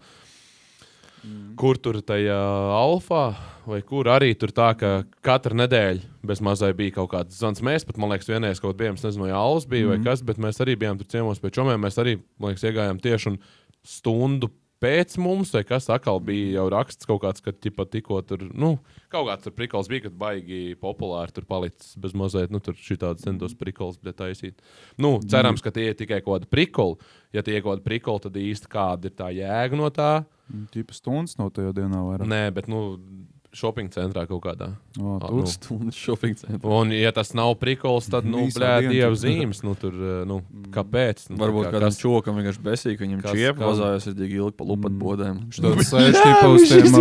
kur tur tajā Alfā, vai kur arī tur tā, ka katru nedēļu bez mazai bija kaut kāds zvans. Mēs pat, man liekas, vienreiz kaut bijām, nezinu, vai Alfs bija vai kas, bet mēs arī bijām tur ciemos pie čomiem. Mēs arī, man liekas, iegājām tieši un stundu pēc mums, vai kas atkal bija jau raksts kaut kāds, ka tikko tur, kaut kāds tur prikols bija, kad baigi populāri tur palicis bez mazliet, tur šitāds centos prikols, bet taisīt. Cerams, ka tie ir tikai kaut kāda prikoli. Ja tie ir kaut kāda prikoli, tad īsti kāda ir tā jēga no tā. Tipa stundas no tajā dienā vairāk. Nē, bet, shopping centrā kaut kādā. Tur stundas shopping centrā. Un, ja tas nav prikols, tad, Dieva zīmes, tur, kāpēc? Varbūt kādam čokam vienkārši besīgi, ka viņam čiepa vazājas ir tik ilgi pa lupat bodēm. Štāds sēž tipa uz tiem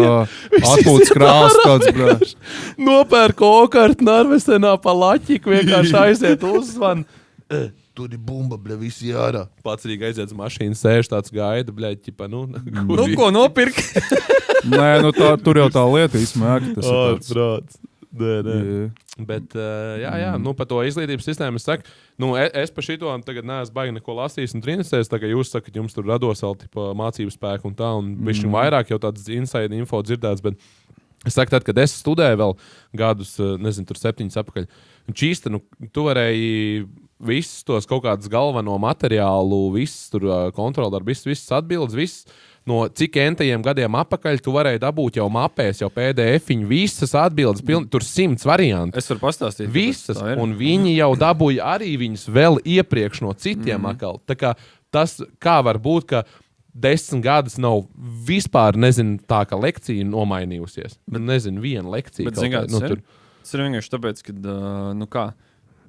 atpūtas krās tāds, brāš. Nopēr kokārt Narvesenā pa laķiku, vienkārši aiziet uzzvan. Tur ir bumba, bļa, visi jārā. Pats arī aiziet uz mašīnu, sēž tāds gaida, bļa, ķipa, ko nopirk? Nē, tur jau tā lieta izmēka. Tas ir tāds. Prāts. Nē. Bet, par to izglītības sistēmu es saku, es pa šito tagad neesmu baigi neko lasījis un trinesējis, tā kā jūs sakat, jums tur rados vēl mācību spēku un tā, un bišķiņ vairāk jau tādas inside info dzirdēts, bet es saku, tad, kad es studēju vēl gadus, nezinu, tur 7 apakaļ, un čīsta, tu varēji visus tos kaut kādus galveno materiālu, visus tur kontroldarbu, visas atbildes, viss no cik entajiem gadiem apakaļ tu varēji dabūt jau mapēs, jau PDF-iņu, visas atbildes, tur 100 varianti. Es varu pastāstīt. Visas, un viņi jau dabūja arī viņus vēl iepriekš no citiem akal. Tā kā tas, kā var būt, ka 10 gadus nav vispār, nezinu, tā kā lekcija nomainījusies. Nezinu, viena lekcija. Bet, zin, tas ir vienkārši tāpēc, ka,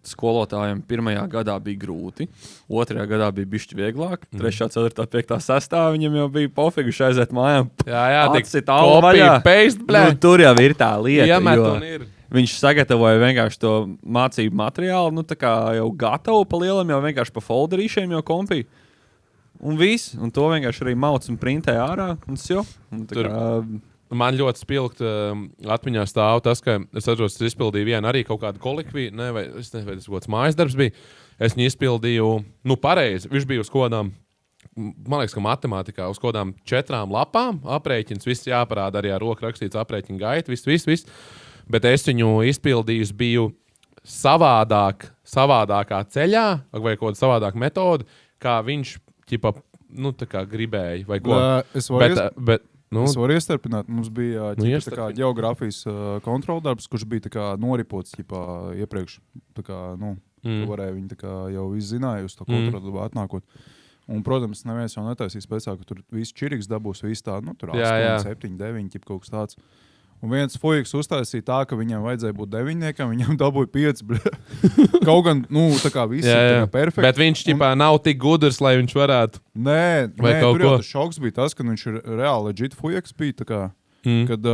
skolotājiem 1. gadā bija grūti, 2. gadā bija bišķi vieglāk, 3., 4., 5., 6. viņam jau bija pofiguši aiziet mājām. Jā, tik copy, paste, blē. Tur jau ir tā lieta, Iemet, jo viņš sagatavoja vienkārši to mācību materiālu, tā kā jau gatavu pa lielam, jau vienkārši pa folderīšiem jau kompī. Un viss, un to vienkārši arī mauc un printē ārā, un tas jau. Man ļoti spilgt atmiņā stāv tas, ka es atceros, es izpildīju vienu arī kaut kādu kolikviju, vai tas kaut kāds mājas darbs bija. Es viņu izpildīju, pareizi. Viņš bija uz kodām, man liekas, ka matemātikā, uz kodām 4 lapām aprēķins, viss jāparāda arī ar roku rakstīts aprēķina gaita, viss. Bet es viņu izpildījusi biju savādākā ceļā, vai kaut kāda savādāka metode, kā viņš, tā kā gribēja, vai ko. Es varu iestarpināt. Mums bija ģeogrāfijas kontroldarbs, kurš bija noripots iepriekš. Tu varēji viņu jau izzināja uz to kontroldarbu atnākot. Un, protams, neviens jau netaisīs pēc tā, ka tur viss čiriks dabūs, viss tā, tur 8, 7, 9, kaut kas tāds. Un viens fujiks uztaisīja tā, ka viņam vajadzēja būt 9, viņam dabūja 5. Kaut gan, tā kā viss ir perfekti. Bet viņš nav tik gudrs, lai viņš varētu. Nē, tur jau tas šoks bija tas, ka viņš ir reāli legit fujiks bija, kad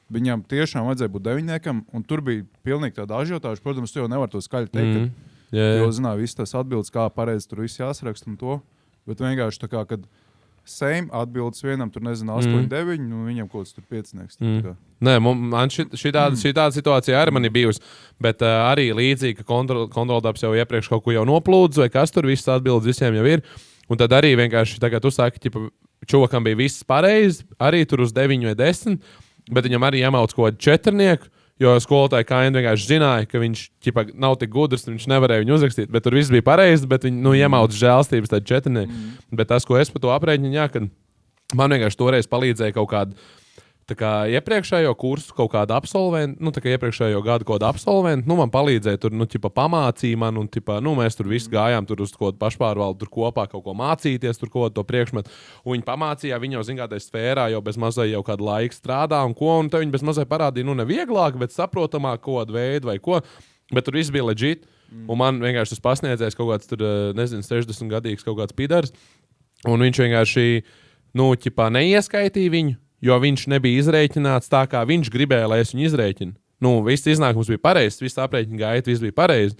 viņam tiešām vajadzēja būt 9, un tur bija pilnīgi tāda ažiotāža. Protams, tu jau nevar to skaļi teikt, jo zināja viss tas atbildes, kā pareizi tur viss jāsarakst un to. Bet vienkārši tā kā, kad same atbildes vienam, tur nezinu, 8, 9, un viņam kaut kas tur 5. Nē, man šī tāda situācija arī man ir bijusi, bet arī līdzīgi, ka kontroldarbs jau iepriekš kaut ko jau noplūdz, vai kas tur viss atbildes visiem jau ir. Un tad arī vienkārši tagad tu saki, čovakam bija viss pareizi, arī tur uz 9 vai 10, bet viņam arī iemauc kaut kādu 4, jo skolotāji kaini vienkārši zināja, ka viņš nav tik gudrs, viņš nevarēja viņu uzrakstīt, bet tur viss bija pareizi, bet viņi iemauc žēlstības tādu 4. Bet tas, ko es par to aprēķinu, kad man vienkārši toreiz palīdzēja kaut kāda tā kā iepriekšējo kursu kaut kāda absolventa, nu, tā kā iepriekšējo gadu kaut kāda absolventa, nu, man palīdzēja tur, nu, ķipa pamācīja man, un, ķipa, nu, mēs tur visi gājām tur uz kaut kādu pašpārvaldu, tur kopā kaut ko mācīties, tur kaut ko to priekšmetu, un viņi pamācīja, viņi jau, zin kā, tajā sfērā jau bez mazai jau kādu laiku strādā, un ko, un tad viņi bez mazai parādīja, nu, nevieglāk, bet saprotamāk kaut kādu veidu vai ko, bet tur viss bija legit, un man vienkārši tas pasniedzējs kaut kāds tur, nezinu, 60 gadīgs kaut kāds pidars, un viņš vienkārši, nu, ķipā neieskaitīja viņu, jo viņš nebija izreikināts tā, kā viņš gribēja, lai es viņu izreikinu. Nu, viss iznākums bija pareizs, viss aprēķina gaita, viss bija pareizi,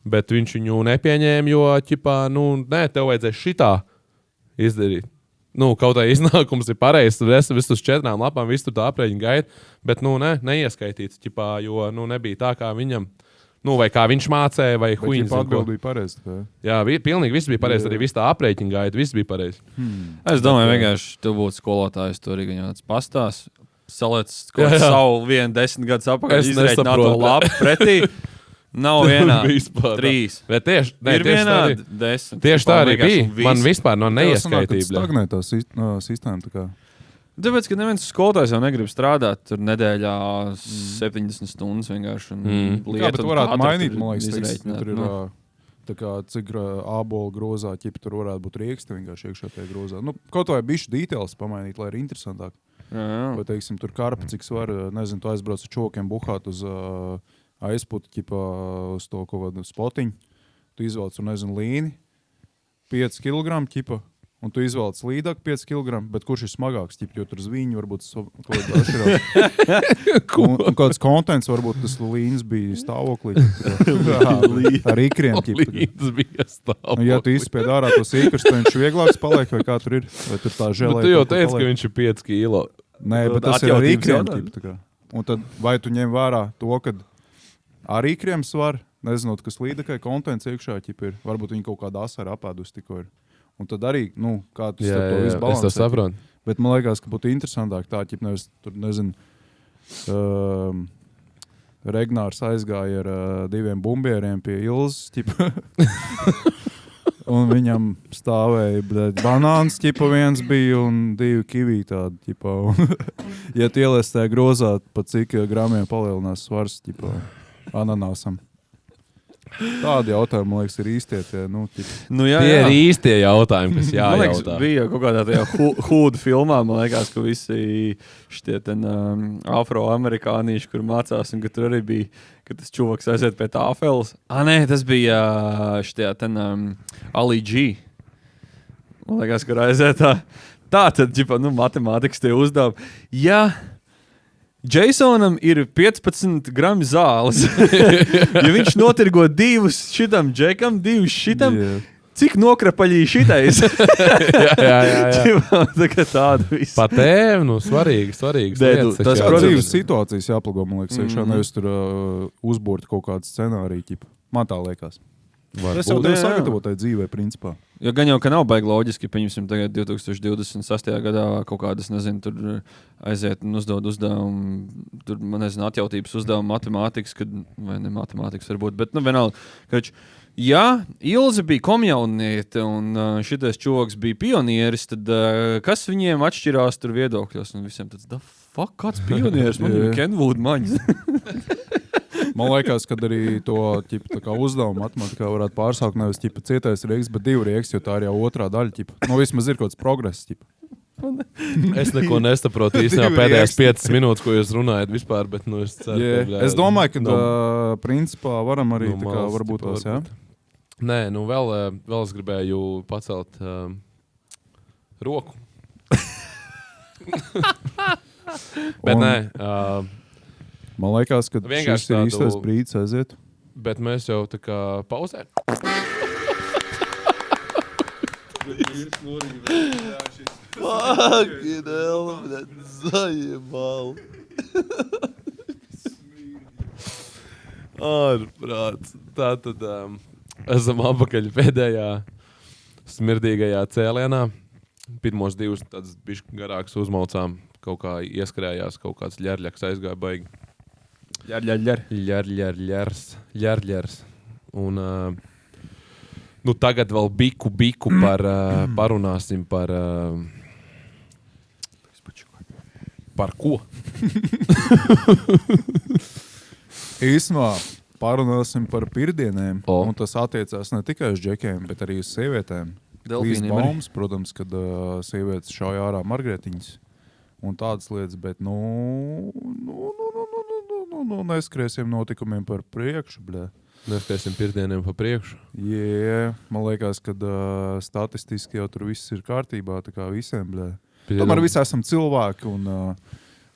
bet viņš viņu nepieņēma, jo, ķipā, nu, nē, tev vajadzēs šitā izdarīt. Nu, kaut kā iznākums ir pareizs, tur esmu visus uz 4 lapām, viss tur tā aprēķina gaita, bet, nu, neieskaitīts, ķipā, jo, nu, nebija tā, kā viņam. Nu, vai kā viņš mācīja, vai huīns. Viņa atbildi bija pareizi. Jā, pilnīgi viss bija pareizi. Arī viss tā aprēķina gaita, viss bija pareizi. Es domāju, vienkārši tu būtu skolotājs, tur arī tāds pastās. Saliec savu 10 gadus apakaļ, izreikināt to labu pretī. Nav vienādi. 3. Bet tieši, ir vienādi 10. Tieši tā arī bija. Man vispār no neieskaitība. Stagnē tā sistēma. Tā kā. Tāpēc, ka neviens skolotājs jau negrib strādāt tur nedēļā 70 stundas vienkārši. Jā, bet varētu mainīt, man liekas, tur ir tā kā cik ābolu grozā, ķipa tur varētu būt rieksti vienkārši iekšā tajā grozā. Nu, kaut vai bišķi details pamainīt, lai ir interesantāk. Vai, teiksim, tur karpa, cik svar, nezinu, tu aizbrauc ar čokiem buhāt uz aizputu, ķipa uz to kaut kādu spotiņu. Tu izvelc, un nezinu, līni, 5 kg, ķipa. Un tu izvēlies līdāk 5 kg, bet kurš ir smagāks, ķip, jo tur zviņi varbūt kaut kādā atšķirās. un kāds kontents varbūt tas līns bija stāvoklī. Ar ikriem, ķip. Līns bija stāvoklī. Ja tu izspied ārā tos ikrus, tad viņš vieglāks paliek, vai kā tur ir? Vai tur tā žēlē? Tu jau teici, ka viņš ir 5 kilo. Nē, bet tas ir ar ikriem, ķip. Un tad vai tu ņem vērā to, kad ar ikriem svar, nezinot, kas līdakai kontents iekšā, ķip, ir. Varbūt viņi kaut kādā asara apēdus tikko ir. Un tad arī, nu, kā tu to visu balansē. Es to saprotu. Bet man liekas, ka būtu interesantāk tā, ķip, nevis tur, nezinu, Regnārs aizgāja ar 2 bumbieriem pie Ilzas, ķip. Un viņam stāvēja, bļaļ, banāns, ķipa, viens bija un 2 kivī tādi, ķipa. Un, ja tu ielies tajā grozā, pa cik gramiem palielinās svars, ķipa, ananāsam. Tādi jautājumi, man liekas, ir īstie. Tie, nu, jā. Tie ir īstie jautājumi, kas jājautā. Man liekas, bija kaut kādā tajā hūdu filmā, man liekas, ka visi šitie afroamerikānīši, kur mācās, un ka tur arī bija, ka tas čuvaks aiziet pie tāfeles. Nē, tas bija šitie Ali G. Man liekas, kur aiziet tā tad, ģipa, nu, matemātikas tie uzdevumi. Jā. Jasonam ir 15 grami zāles. Ja viņš notirgo 2 šitam džekam, 2 šitam, cik nokrapaļī šitais? jā. Tā kā tāda viss. Pa tēv, nu, svarīgi lietas. Tas dzīves situācijas jāplago, man liekas, iekšā nevis tur uzbūrt kaut kādu scenāriju, ķipa. Man tā liekas. Es jau tevi sagatavotāju dzīvē, principā. Jo gan jau, ka nav baigi loģiski, pieņemsim tagad 2026. gadā kaut kādas, nezinu, tur aiziet un uzdod uzdevumu, tur, man nezinu, atjautības uzdevumu matemātikas, vai ne matemātikas varbūt, bet, nu, vienalga, kač, ja Ilze bija komjauniete un šitais čoks bija pionieris, tad kas viņiem atšķirās tur viedokļos? Un visiem tāds, fuck, kāds pionieris? Man ir Kenwood maņas. Man liekas, ka arī to ķipa, tā kā uzdevumu matemātikā varētu pārsaukt nevis ķipa, cietais rieks, bet 2 rieks, jo tā ir jau otrā daļa. Ķipa. Nu, vismaz ir kaut kāds progress. Ķipa. Es neko nesaprotu īstenībā pēdējās 5 minūtes, ko jūs runājat vispār, bet nu, es ceru, ka... Es domāju, ka principā varam arī tā kā varbūt tās, jā? Nē, nu vēl es gribēju pacelt roku. Bet nē... Man liekas, ka šis ir īstais brīdis aiziet. Bet mēs jau tā kā pauzējam. Fucking hell, bļaļ, zajebal. Ārprāts. Tātad esam apakaļ pēdējā smirdīgajā cēlienā. Pirmos 2 tādas bišķi garākas uzmaucām. Kaut kā ieskrējās, kaut kāds ļerļaks aizgāja baigi. Ļerļers. Un nu tagad vēl biku parunāsim par Par ko? Īsumā parunāsim par pirdieniem. O. Un tas attiecās ne tikai uz džekiem, bet arī uz sievietēm. Delfīniem Klīst arī. baumas, protams, kad sievietes šauj ārā margaretiņas un tādas lietas, bet neskriesim notikumiem par priekšu, bļē. Neskaisim pirdieniem pa priekšu. Man liekas, ka statistiski jau tur viss ir kārtībā, tā kā visiem, bļē. Tomēr visi esam cilvēki un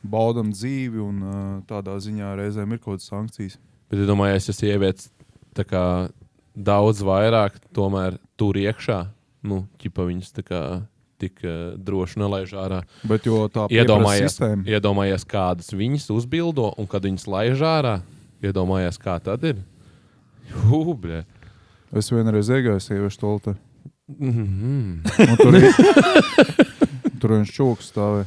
baudam dzīvi un tādā ziņā reizēm ir kaut kādas sankcijas. Bet es domāju, ja sievietes tā kā daudz vairāk tomēr tur iekšā, ķipa viņas tā kā tik droši nelaiž ārā. Bet jo tā pieprasa sistēma. Iedomājies, kādas viņas uzbildo un kad viņas laiž ārā, iedomājies, kā tad ir. Bļē. Es vienreiz iegāju sieviešu toaletē. Mm-hmm. Un tur viņš čūks stāvē.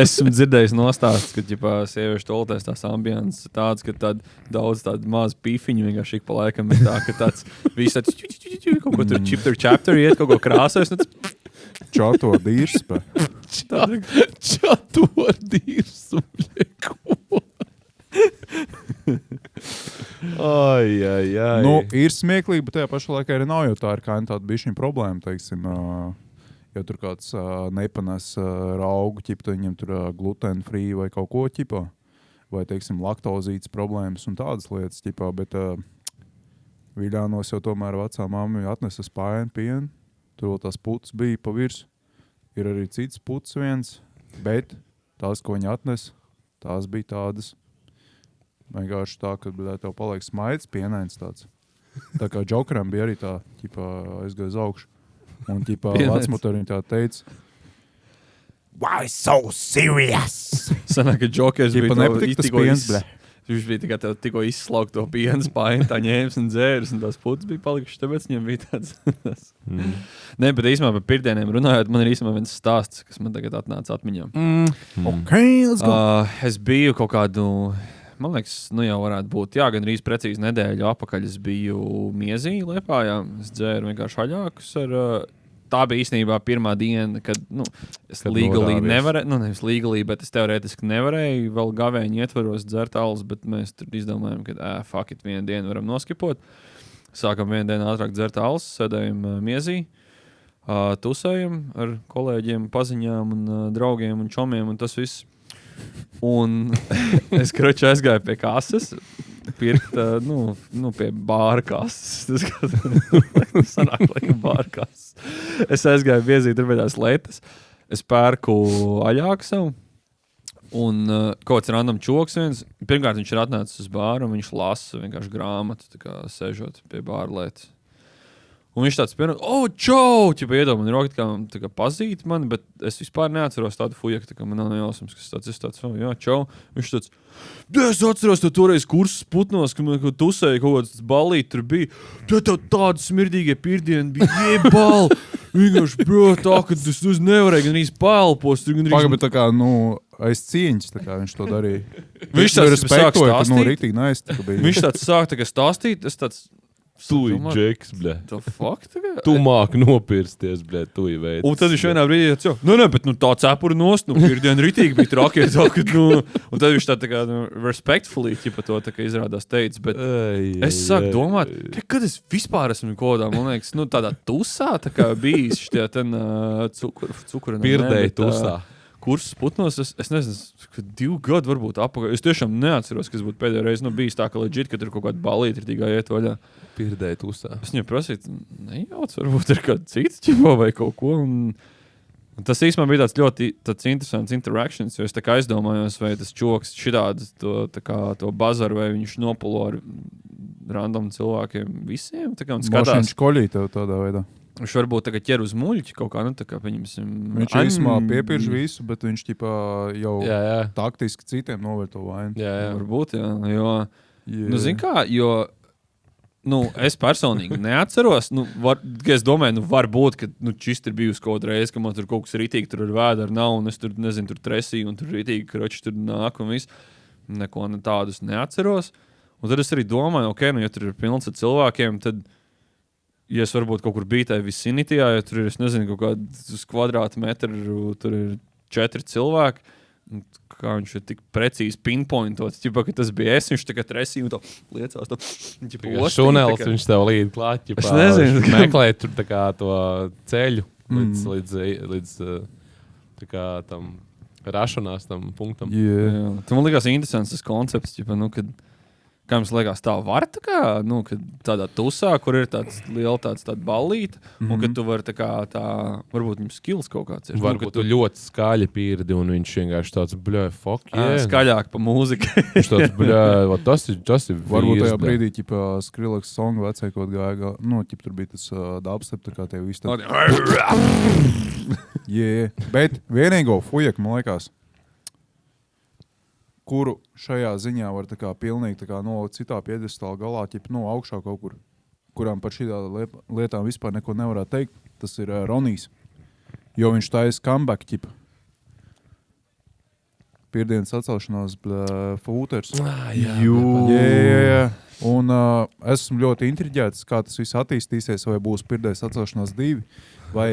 Esmu dzirdējis nostāstus, ka ģipā, sieviešu toaletēs tās ambiences tāds, ka daudz tādu mazu pīfiņu vienkārši ik pa laikam ir tā, ka tāds viss tāds kaut ko tur chapter iet, kaut ko krāsēs. Čato dīrspē. Čato dīrsu, ko? Ai. Ir smieklīgi, bet tajā pašā laikā arī nav, jo tā ir kā tāda bišķiņa problēma, teiksim, ja tur kāds nepanes raugu, ķipa, viņam tur gluten free vai kaut ko ķipa, vai, teiksim, laktozītas problēmas un tādas lietas, ķipa, bet Viļānos jau tomēr vecā mamma atnesa spājienu pienu, tur vēl tās putas bija pa virs, ir arī cits putas viens, bet tās, ko viņi atnes, tās bija tādas vienkārši tā, ka tev paliek smaids, pienains tāds. Tā kā Džokaram bija arī tā, ķipā, aizgāja uz augšu. Un ķipā vecmutē viņa tā teica, Why so serious? Sanāk, ka Džokers ķipā bija nepatik tas piens, bļē. Viņš bija tikai tikko izslaukt to pienu spājienu, tā ņēmis un dzēris, un tās putas bija palikušas, tāpēc viņam bija tāds. Nē, bet īstenībā par pirdieniem runājot, man ir īstenībā viens stāsts, kas man tagad atnāca atmiņā. Okay, let's go. Es biju kaut kādu, man liekas, jau varētu būt, gandrīz precīzi nedēļu apakaļ es biju Miezī Liepājā. Es dzēru vienkārši aļākus ar... Tā bija īstenībā pirmā diena, kad es legāli nevarēju, nevis legāli, bet es teorētiski nevarēju vēl gavēņu ietvaros dzert alus, bet mēs tur izdomājām, ka fuck it, vienu dienu varam noskipot. Sākam vienu dienu ātrāk dzert alus, sēdējam Miezī, tusējam ar kolēģiem, paziņām un draugiem un čomiem un tas viss. Un es aizgāju pie kases, pirkt, pie bāra kases. Tas sanāk, laikam bāra kases. Es aizgāju viezīt, tur bija tās lietas. Es pērku aļāku savu. Un kaut kāds random čoks viens. Pirmkārt, viņš ir atnācis uz bāru un viņš lasa vienkārši grāmatu, tā kā sēžot pie bāra lietas. Un viņš tāds pienāk, čau! Ķipa iedomā, man roka tā kā pazīt mani, bet es vispār neatceros tādu fujeku, tā kā man nav nejausmas, kas tāds, es tāds, jā, čau! Viņš tāds, es atceros to toreiz kursus Putnos, kad man tusēja kaut kāds balīt tur bija. Tev tādi smirdīgie pirdieni bija, jebal! Vienkārši, bro, tā, ka es nevarēju gan īsti pāelpos. Pagaid, tā kā, aiz cieņas, tā kā viņš to darīja. Viņš tāds sāk stāstīt. Rīktīgi nice, tā kā bija. Viņš tāds sāk tā kā stāstīt, es tāds... Tu ir džeks, bļē. The fuck? Tu māk nopirsties, bļē, tu ir veids. Un tad viņš vienā brīdī jau, bet tā cepura nost, pirdiena ritīgi bija trakie, un tad viņš tā kā, respectfully, ķipa to tā kā izrādās teica, bet es sāku domāt, kad es vispār esmu kodā, man liekas, tādā tusā tā kā bijis šitie ten cukura. Pirdēji tusā. Kursus Putnos, es nezinu, 2 gadu varbūt apakaļ. Es tiešām neatceros, kas būtu pēdējo reizi bijis tā, ka legit, ka tur kaut kāda balīta ir tikai iet vaļā. Pirdēji tusā. Es viņam prasīju, nejauc, varbūt ir kāds cits ķipo vai kaut ko. Un tas īstenībā bija tāds ļoti interesants interactions, jo es tā kā aizdomājos, vai tas čoks šitāds to bazaru, vai viņš nopulo ar random cilvēkiem visiem. Tā kā un skatās. Mašiņš koļī tev tādā veidā. Viņš varbūt tagad ķer uz muļķi kaut kā, tā kā paņemsim... Viņš īsumā piepirž visu, bet viņš ķipā jau taktiski citiem novēr to vainu. Jā. Varbūt, jo... Zin kā, jo... es personīgi neatceros, es domāju, varbūt, ka šis ir bijusi kaut reiz, ka man tur kaut kas ritīgi tur ar vēdru nav, un es tur, nezinu, tur tresīju, un tur ritīgi kroči tur nāk un viss. Neko tādus neatceros. Un tad es arī domāju, ja tur ir pilns ar cilvēkiem, tad ja es varbūt kaut kur biju tajā vicinitijā, ja tur ir, es nezinu, kaut kāds uz kvadrātmetru, tur ir 4 cilvēki, un kā viņš ir tik precīzi pinpointots, ķipa, ka tas bija es, viņš tā kā tresī un tā liecās, tā, ķipa, Šunels, viņš tev līd klāt, ķipā, Es nezinu, viņš meklē tur tā kā to ceļu līdz tā kā tam rašanās tam punktam. Yeah. Jā. Tu man likās interesants tas koncepts, ķipa, nu, kad, kā jums liekas, tā var tā kā, nu, kad tādā tusā, kur ir tāds liela tāda ballīta, un kad tu vari tā kā tā, varbūt viņam skills kaut kāds ir. Varbūt tu ļoti skaļi pierdi, un viņš vienkārši tāds, fuck, skaļāk pa mūziku. Viņš tāds, tas ir Varbūt tajā vīrs, brīdī, ķipā, Skrillex song vecai kaut gāja, nu, ķip, tur bija tas dubstep, tā kā tev viss tā. Yeah. Bet vienīgo fujek, man liekas, kuru šajā ziņā var tā kā pilnīgi tā kā no citā piedestāla galā, ķip, no augšā kaut kur, kurām par šitā lietām vispār neko nevarētu teikt, tas ir Ronijs. Jo viņš taisa comeback, ķip. Pirdienas atcelšanās, fūters. Jā. Un esmu ļoti intriģēts, kā tas viss attīstīsies, vai būs Pirdienas atcelšanās 2, vai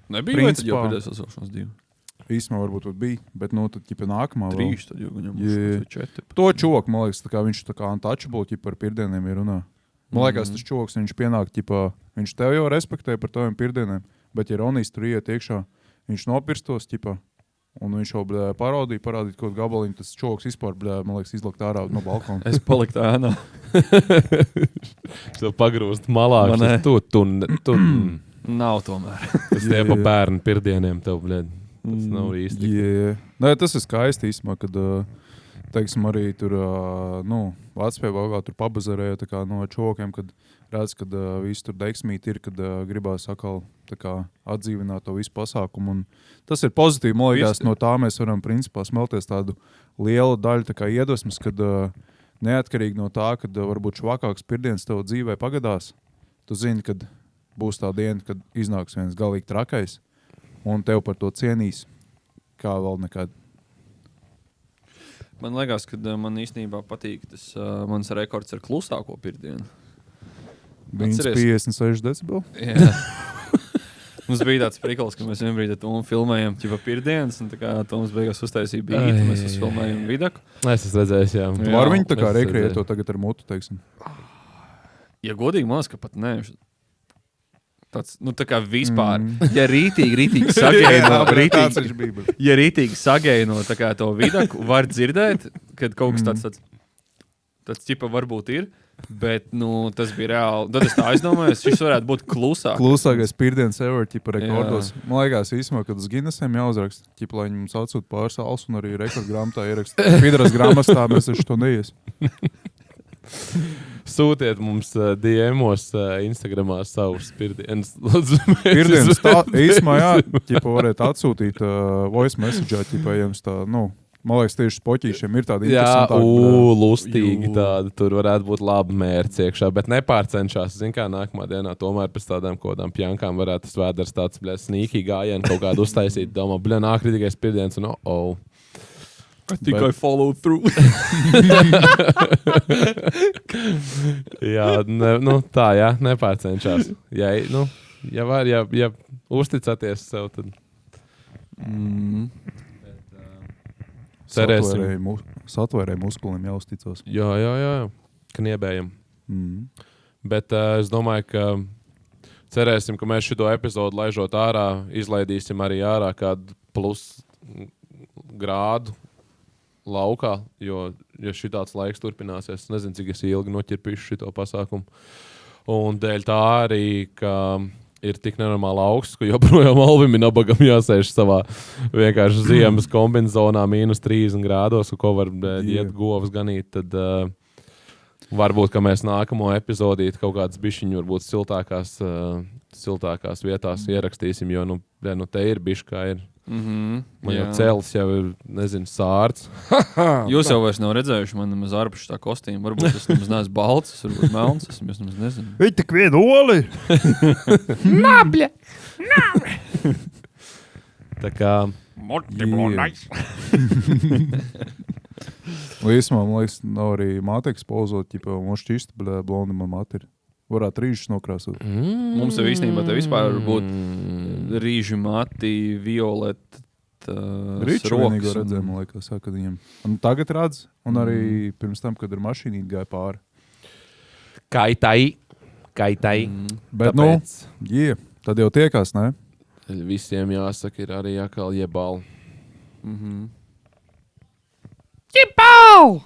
Nebija vai tad jau pēdējās atcelšanās 2? īsumā varbūt bija, bet nu tad ķipa nākamā 3 tad jau viņam būs 4. To čoku, man liekas, tā kā viņš tā kā untouchable ķipa par pirdieniem ir runā. Man liekas, tas čoks, viņš pienāk ķipa, viņš tev jau respektē par taviem pirdieniem, bet ja Ronijs tur iet iekšā, viņš nopirstos ķipa, un viņš jau parādīt kaut gabaliņu, tas čoks vispār, man liekas, izlakt ārā no balkona. Es paliku ēnā. Tev pagrūst malā, tu Nav tomēr. tas tie pa bērnu pirdieniem tev, bļed. Tas nav īsti. Yeah. Nē, tas ir skaisti īsumā, kad, teiksim, arī tur, Vācijā tur pabazarēja tā kā no čokiem, kad redz, kad viss tur deiksmīt ir, kad gribās atkal tā kā atdzīvināt to visu pasākumu. Un tas ir pozitīvi, man liekas, no tā mēs varam principā smelties tādu lielu daļu tā kā iedvesmas, kad neatkarīgi no tā, kad varbūt švakāks pirdienas tev dzīvē pagadās, tu zini, kad būs tā diena, kad iznāks viens galīgi trakais, un tev par to cienīs, kā vēl nekad. Man liekas, ka man īstenībā patīk tas mans rekords ar klusāko pirdienu. Viņš 56 decibeli. Jā. Mums bija tāds prikals, ka mēs vienbrīd ar Tomu filmējam ķipa pirdienas, un tā kā Toms beigās uztaisīja bītu, mēs uzfilmējam vidaku. Es esmu redzējis, jā. Var viņu tā kā rekreēt to tagad ar mutu, teiksim. Ja godīgi, man liekas, ka pat nē. Tāds, nu tā kā vispār, ja rītīgi sagēja no tā kā to vidaku, var dzirdēt, kad kaut kas tāds ķipa varbūt ir, bet, nu, tas bija reāli. Tad es tā aizdomājos, šis varētu būt klusāk. Klusākais pirdienas ever, ķipa rekordos. Jā. Man liekas, īsumā, kad uz Guinnessiem jāuzraksta, ķipa, lai viņi mums atsūt pāris alus un arī rekordgrāmatā ieraksta. Pīdaras grāmatā mēs taču to neies. Sūtiet mums DM-os Instagramā savus pirdienas. Pirdienas tā, īsumā, jā, ķipa varētu atsūtīt voice message'ā, ķipa, jums tā, nu, man liekas, tieši spoķīšiem ir tāda interesantāka. Jā, lustīgi tāda, tur varētu būt laba mērķi iekšā, bet nepārcenšās, zin kā, nākamā dienā tomēr pēc tādām kodām pjankām varētu tas vēders tāds, snīkī gājienu kaut kādu uztaisīt, domā, nāk rītīgais pirdienas un I think I follow through. Jā, tā, jā, nepārcenšās. Ja uzticaties sev, tad... Cerēsim. Satvērēja muskulim jāuzticos. Jā, kniebējam. Bet es domāju, ka cerēsim, ka mēs šito epizodu laižot ārā, izlaidīsim arī ārā kādu plus grādu laukā, jo ja šitāds laiks turpināsies, nezinu, cik es ilgi noķirpīšu šito pasākumu. Un dēļ tā arī, ka ir tik nenormāli augsts, ka joprojām Alvim ir nabagam jāsēž savā vienkārši ziemas kombinzonā -30 grādos, ko var iet govs ganīt, tad varbūt, ka mēs nākamo epizodīt kaut kādas bišķiņu, varbūt siltākās vietās ierakstīsim, jo te ir bišķi, kā ir. Man jau cēlis jau ir, nezinu, sārts. Jūs jau vairs nav redzējuši man nemaz ārpus tā kostīma. Varbūt es nemaz neesmu balts, es varbūt melns, es nemaz nezinu. Viņi tik vienu oli! Nabļa! Tā kā... Līsumā, man liekas, nav arī māte ekspozot, ķipa, moš čisti, blondi man māte ir. Varētu rīžus nokrāsot. Mums jau īstenībā te vispār būtu rīži mati, violeta. Rīču vienīgo redzēju, man liekas, kad viņam. Un tagad redz, un arī pirms tam, kad ar mašīnīt gāja pāri. Kaitai. Bet, tad jau tiekās, ne? Visiem jāsaka, ir arī jākal jebal. Jebal!